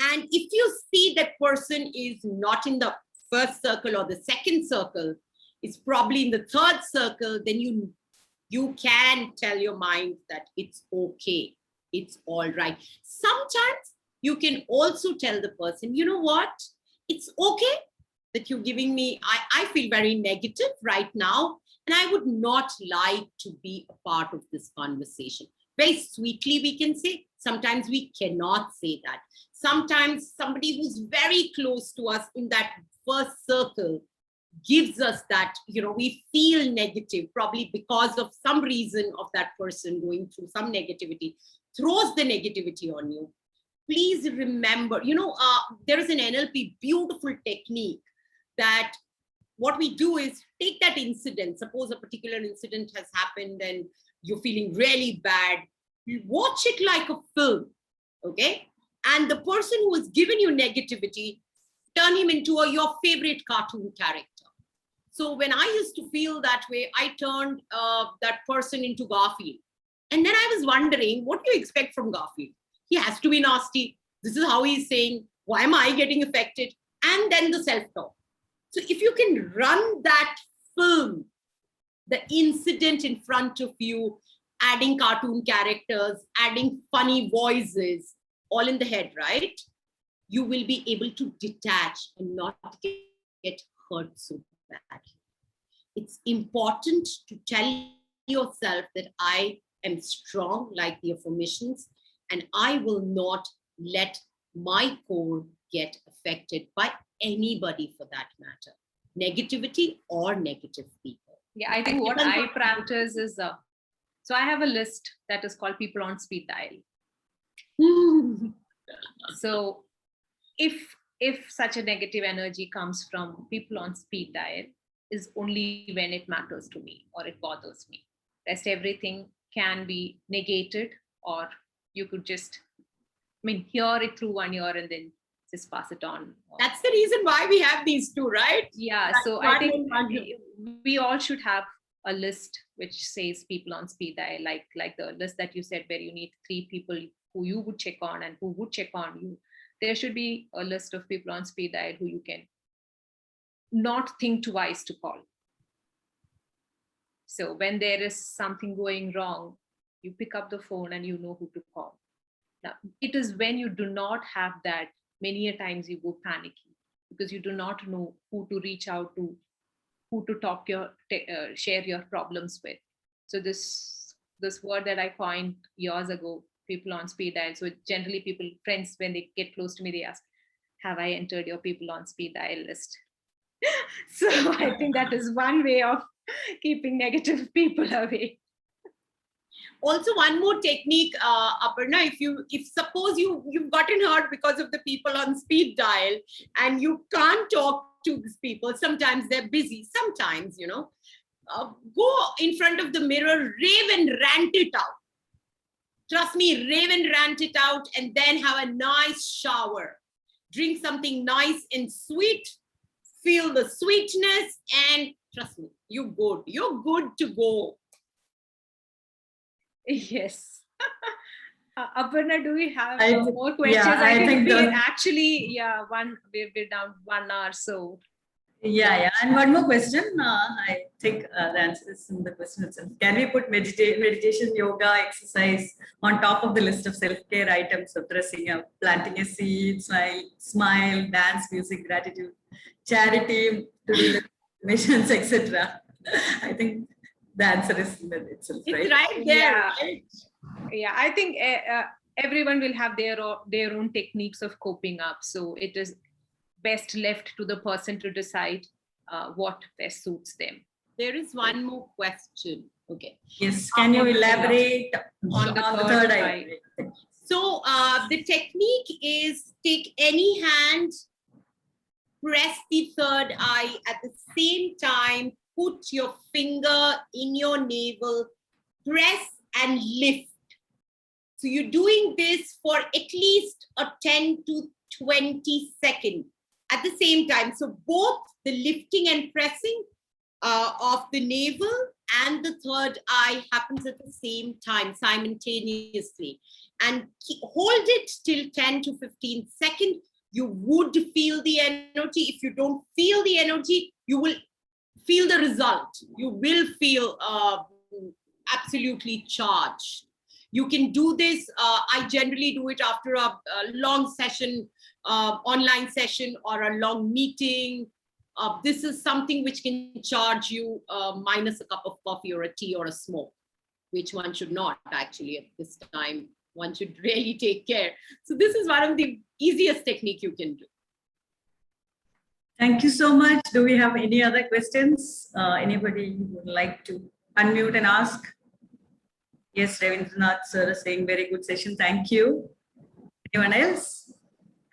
Speaker 2: And if you see that person is not in the first circle or the second circle, it's probably in the third circle, then you can tell your mind that it's okay, it's all right. Sometimes you can also tell the person, you know what, it's okay that you're giving me, I feel very negative right now, and I would not like to be a part of this conversation. Very sweetly we can say, sometimes we cannot say that. Sometimes somebody who's very close to us in that first circle gives us that, we feel negative, probably because of some reason of that person going through some negativity, throws the negativity on you. Please remember, there is an NLP beautiful technique that what we do is take that incident. Suppose a particular incident has happened and you're feeling really bad. You watch it like a film, okay? And the person who has given you negativity, turn him into your favorite cartoon character. So when I used to feel that way, I turned that person into Garfield. And then I was wondering, what do you expect from Garfield? He has to be nasty. This is how he's saying, why am I getting affected? And then the self-talk. So if you can run that film, the incident in front of you, adding cartoon characters, adding funny voices, all in the head, right? You will be able to detach and not get hurt so badly. It's important to tell yourself that I am strong, like the affirmations, and I will not let my core get affected by anybody for that matter, negativity or negative people.
Speaker 3: Yeah, I think what I practice is, so I have a list that is called people on speed dial. So if such a negative energy comes from people on speed dial, is only when it matters to me or it bothers me. Rest everything can be negated, or you could just, hear it through one ear and then just pass it on.
Speaker 2: That's the reason why we have these two, right?
Speaker 3: Yeah, so I think we all should have a list which says people on speed dial, like the list that you said, where you need 3 people who you would check on and who would check on you. There should be a list of people on speed dial who you can not think twice to call. So when there is something going wrong, you pick up the phone and you know who to call. Now, it is when you do not have that, many a times you go panicky because you do not know who to reach out to, who to share your problems with. So this word that I coined years ago, people on speed dial. So generally friends, when they get close to me, they ask, have I entered your people on speed dial list? So I think that is one way of keeping negative people away.
Speaker 2: Also, one more technique, Aparna, if suppose you've gotten hurt because of the people on speed dial and you can't talk to these people, sometimes they're busy, sometimes, go in front of the mirror, rave and rant it out. Trust me, rave and rant it out, and then have a nice shower. Drink something nice and sweet, feel the sweetness, and trust me, you're good to go.
Speaker 3: Yes. Aparna, do we have more questions?
Speaker 1: Yeah,
Speaker 3: I think we're we're down 1 hour, so.
Speaker 1: Yeah. And one more question. I think the answer is in the question itself. Can we put meditation, yoga, exercise on top of the list of self-care items of dressing up, planting a seed, smile, dance, music, gratitude, charity, to-do missions, etc.? I think the answer is in it itself, right?
Speaker 2: It's right there.
Speaker 3: Yeah.
Speaker 2: Right?
Speaker 3: Yeah, I think everyone will have their own techniques of coping up. So it is best left to the person to decide what best suits them.
Speaker 2: There is one more question. Okay.
Speaker 1: Yes, can you elaborate
Speaker 3: On the
Speaker 1: third
Speaker 3: third
Speaker 1: eye?
Speaker 2: So the technique is take any hand, press the third eye at the same time, put your finger in your navel, press and lift. So you're doing this for at least a 10 to 20 seconds at the same time. So both the lifting and pressing of the navel and the third eye happens at the same time, simultaneously. And hold it till 10 to 15 seconds. You would feel the energy. If you don't feel the energy, you will feel the result. You will feel absolutely charged. You can do this. I generally do it after a long session, online session, or a long meeting. This is something which can charge you minus a cup of coffee or a tea or a smoke, which one should not actually at this time. One should really take care. So this is one of the easiest technique you can do.
Speaker 1: Thank you so much. Do we have any other questions? Anybody would like to unmute and ask? Yes, Ravindranath sir is saying very good session. Thank you. Anyone else?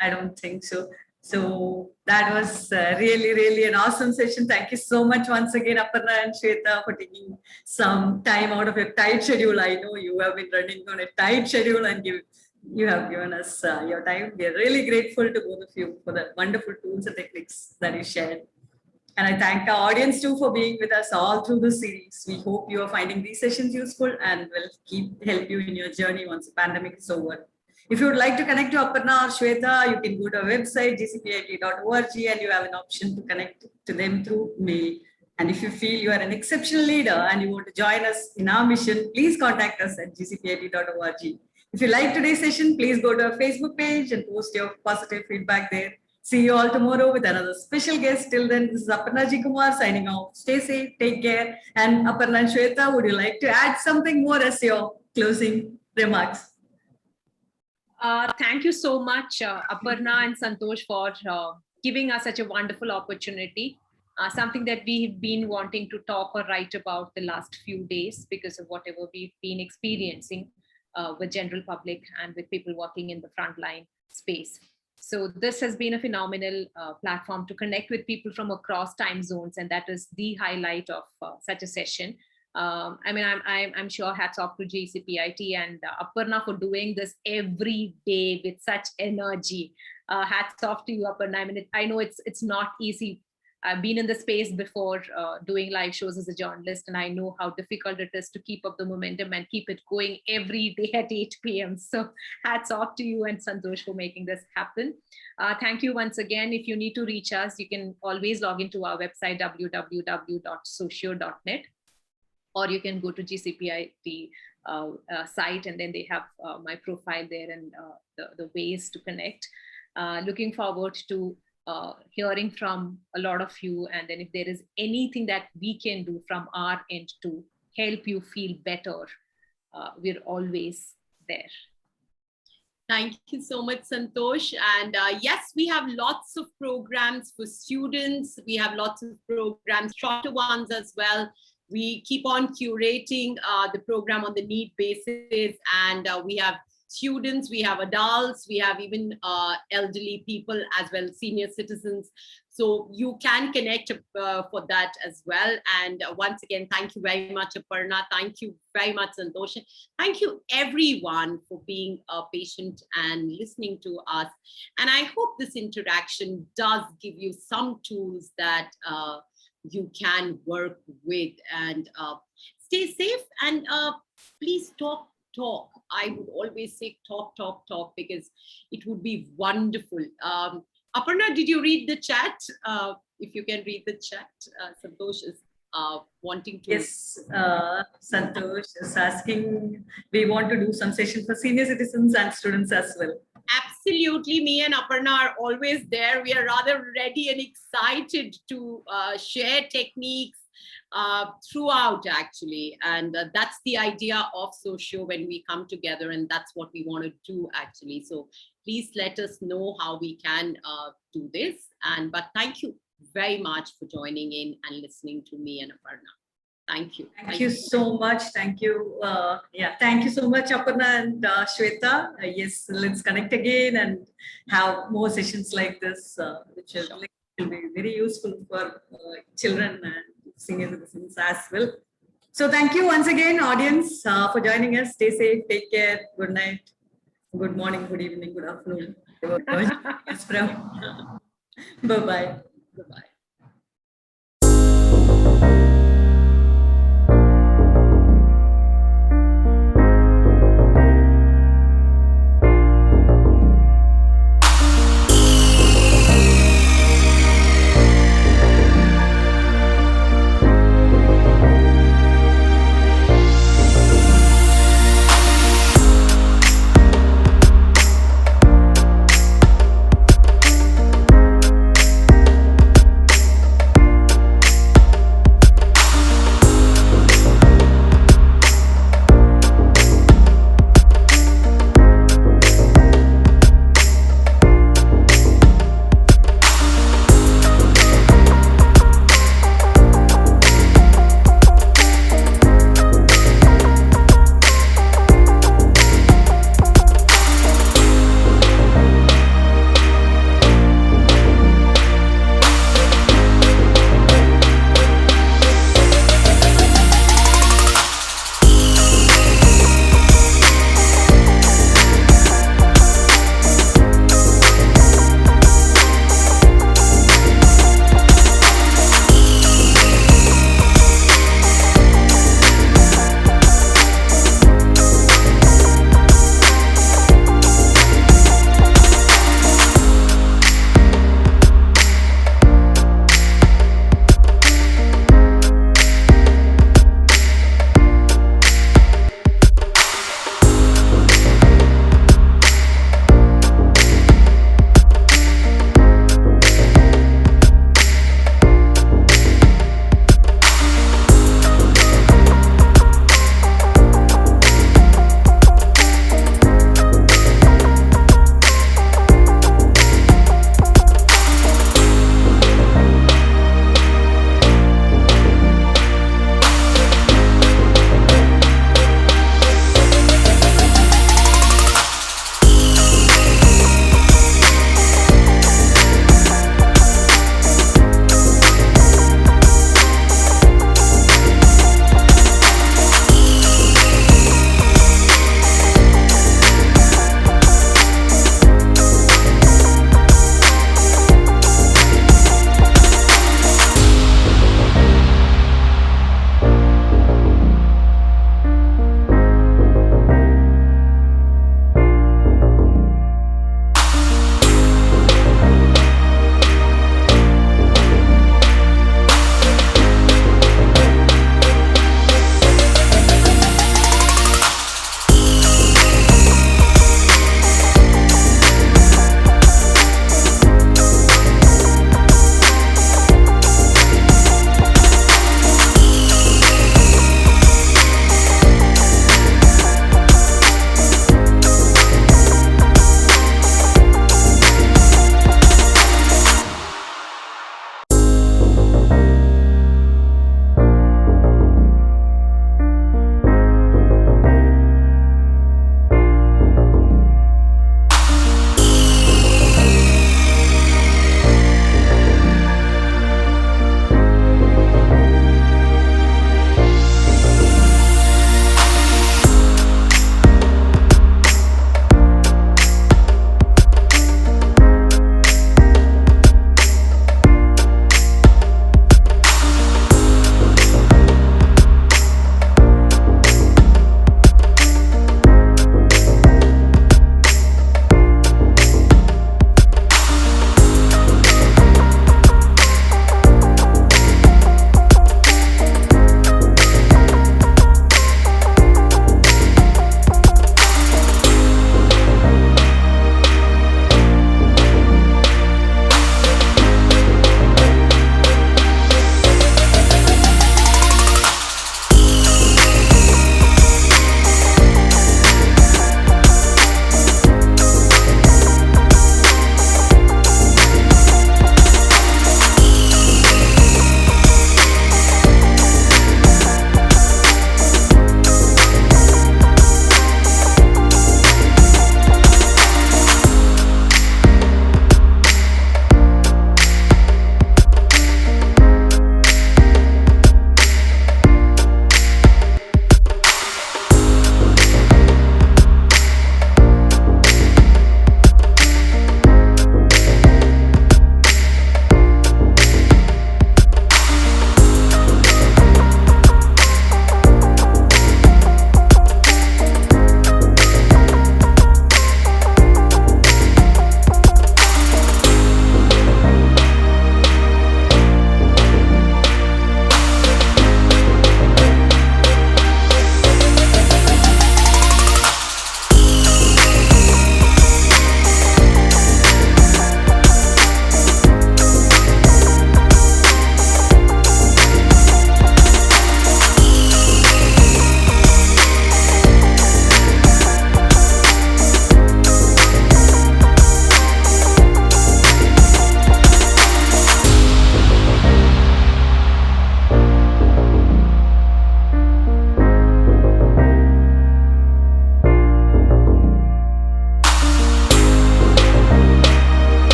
Speaker 1: I don't think so. So that was really, really an awesome session. Thank you so much once again, Aparna and Sweta, for taking some time out of your tight schedule. I know you have been running on a tight schedule and you have given us your time. We are really grateful to both of you for the wonderful tools and techniques that you shared. And I thank our audience too for being with us all through the series. We hope you are finding these sessions useful and will help you in your journey once the pandemic is over. If you would like to connect to Aparna or Sweta, you can go to our website, gcpit.org, and you have an option to connect to them through mail. And if you feel you are an exceptional leader and you want to join us in our mission, please contact us at gcpit.org. If you like today's session, please go to our Facebook page and post your positive feedback there. See you all tomorrow with another special guest. Till then, this is Aparna Ji Kumar signing off. Stay safe, take care. And Aparna and Sweta, would you like to add something more as your closing remarks?
Speaker 3: Thank you so much, Aparna and Santosh, for giving us such a wonderful opportunity. Something that we've been wanting to talk or write about the last few days because of whatever we've been experiencing with general public and with people working in the frontline space. So this has been a phenomenal platform to connect with people from across time zones, and that is the highlight of such a session. I mean, I'm sure hats off to GCPIT and Aparna for doing this every day with such energy. Hats off to you, Aparna. I mean, I know it's not easy. I've been in the space before doing live shows as a journalist, and I know how difficult it is to keep up the momentum and keep it going every day at 8 p.m. So hats off to you and Santosh for making this happen. Thank you once again. If you need to reach us, you can always log into our website, www.zocio.net, or you can go to GCPIT site, and then they have my profile there and the ways to connect. Looking forward to hearing from a lot of you, and then if there is anything that we can do from our end to help you feel better, we're always there.
Speaker 2: Thank you so much, Santosh. And yes, we have lots of programs for students. We have lots of programs, shorter ones as well. We keep on curating the program on the need basis, and we have students, we have adults, we have even elderly people as well, senior citizens. So you can connect for that as well. And once again, thank you very much, Aparna. Thank you very much, Santosh. Thank you everyone for being patient and listening to us. And I hope this interaction does give you some tools that you can work with, and stay safe, and please talk. I would always say talk, because it would be wonderful. Aparna, did you read the chat? If you can read the chat, Santosh is wanting to.
Speaker 1: Yes, Santosh is asking, we want to do some session for senior citizens and students as well.
Speaker 2: Absolutely, me and Aparna are always there. We are rather ready and excited to share techniques, throughout actually. And that's the idea of Zocio when we come together, and that's what we want to do actually. So please let us know how we can do this. But thank you very much for joining in and listening to me and Aparna. Thank you.
Speaker 1: Thank you so much. Thank you. Thank you so much, Aparna and Sweta. Yes, let's connect again and have more sessions like this, which will be very useful for children and senior citizens as well. So thank you once again, audience, for joining us. Stay safe, take care, good night, good morning, good evening, good afternoon. Bye-bye.
Speaker 2: Bye-bye.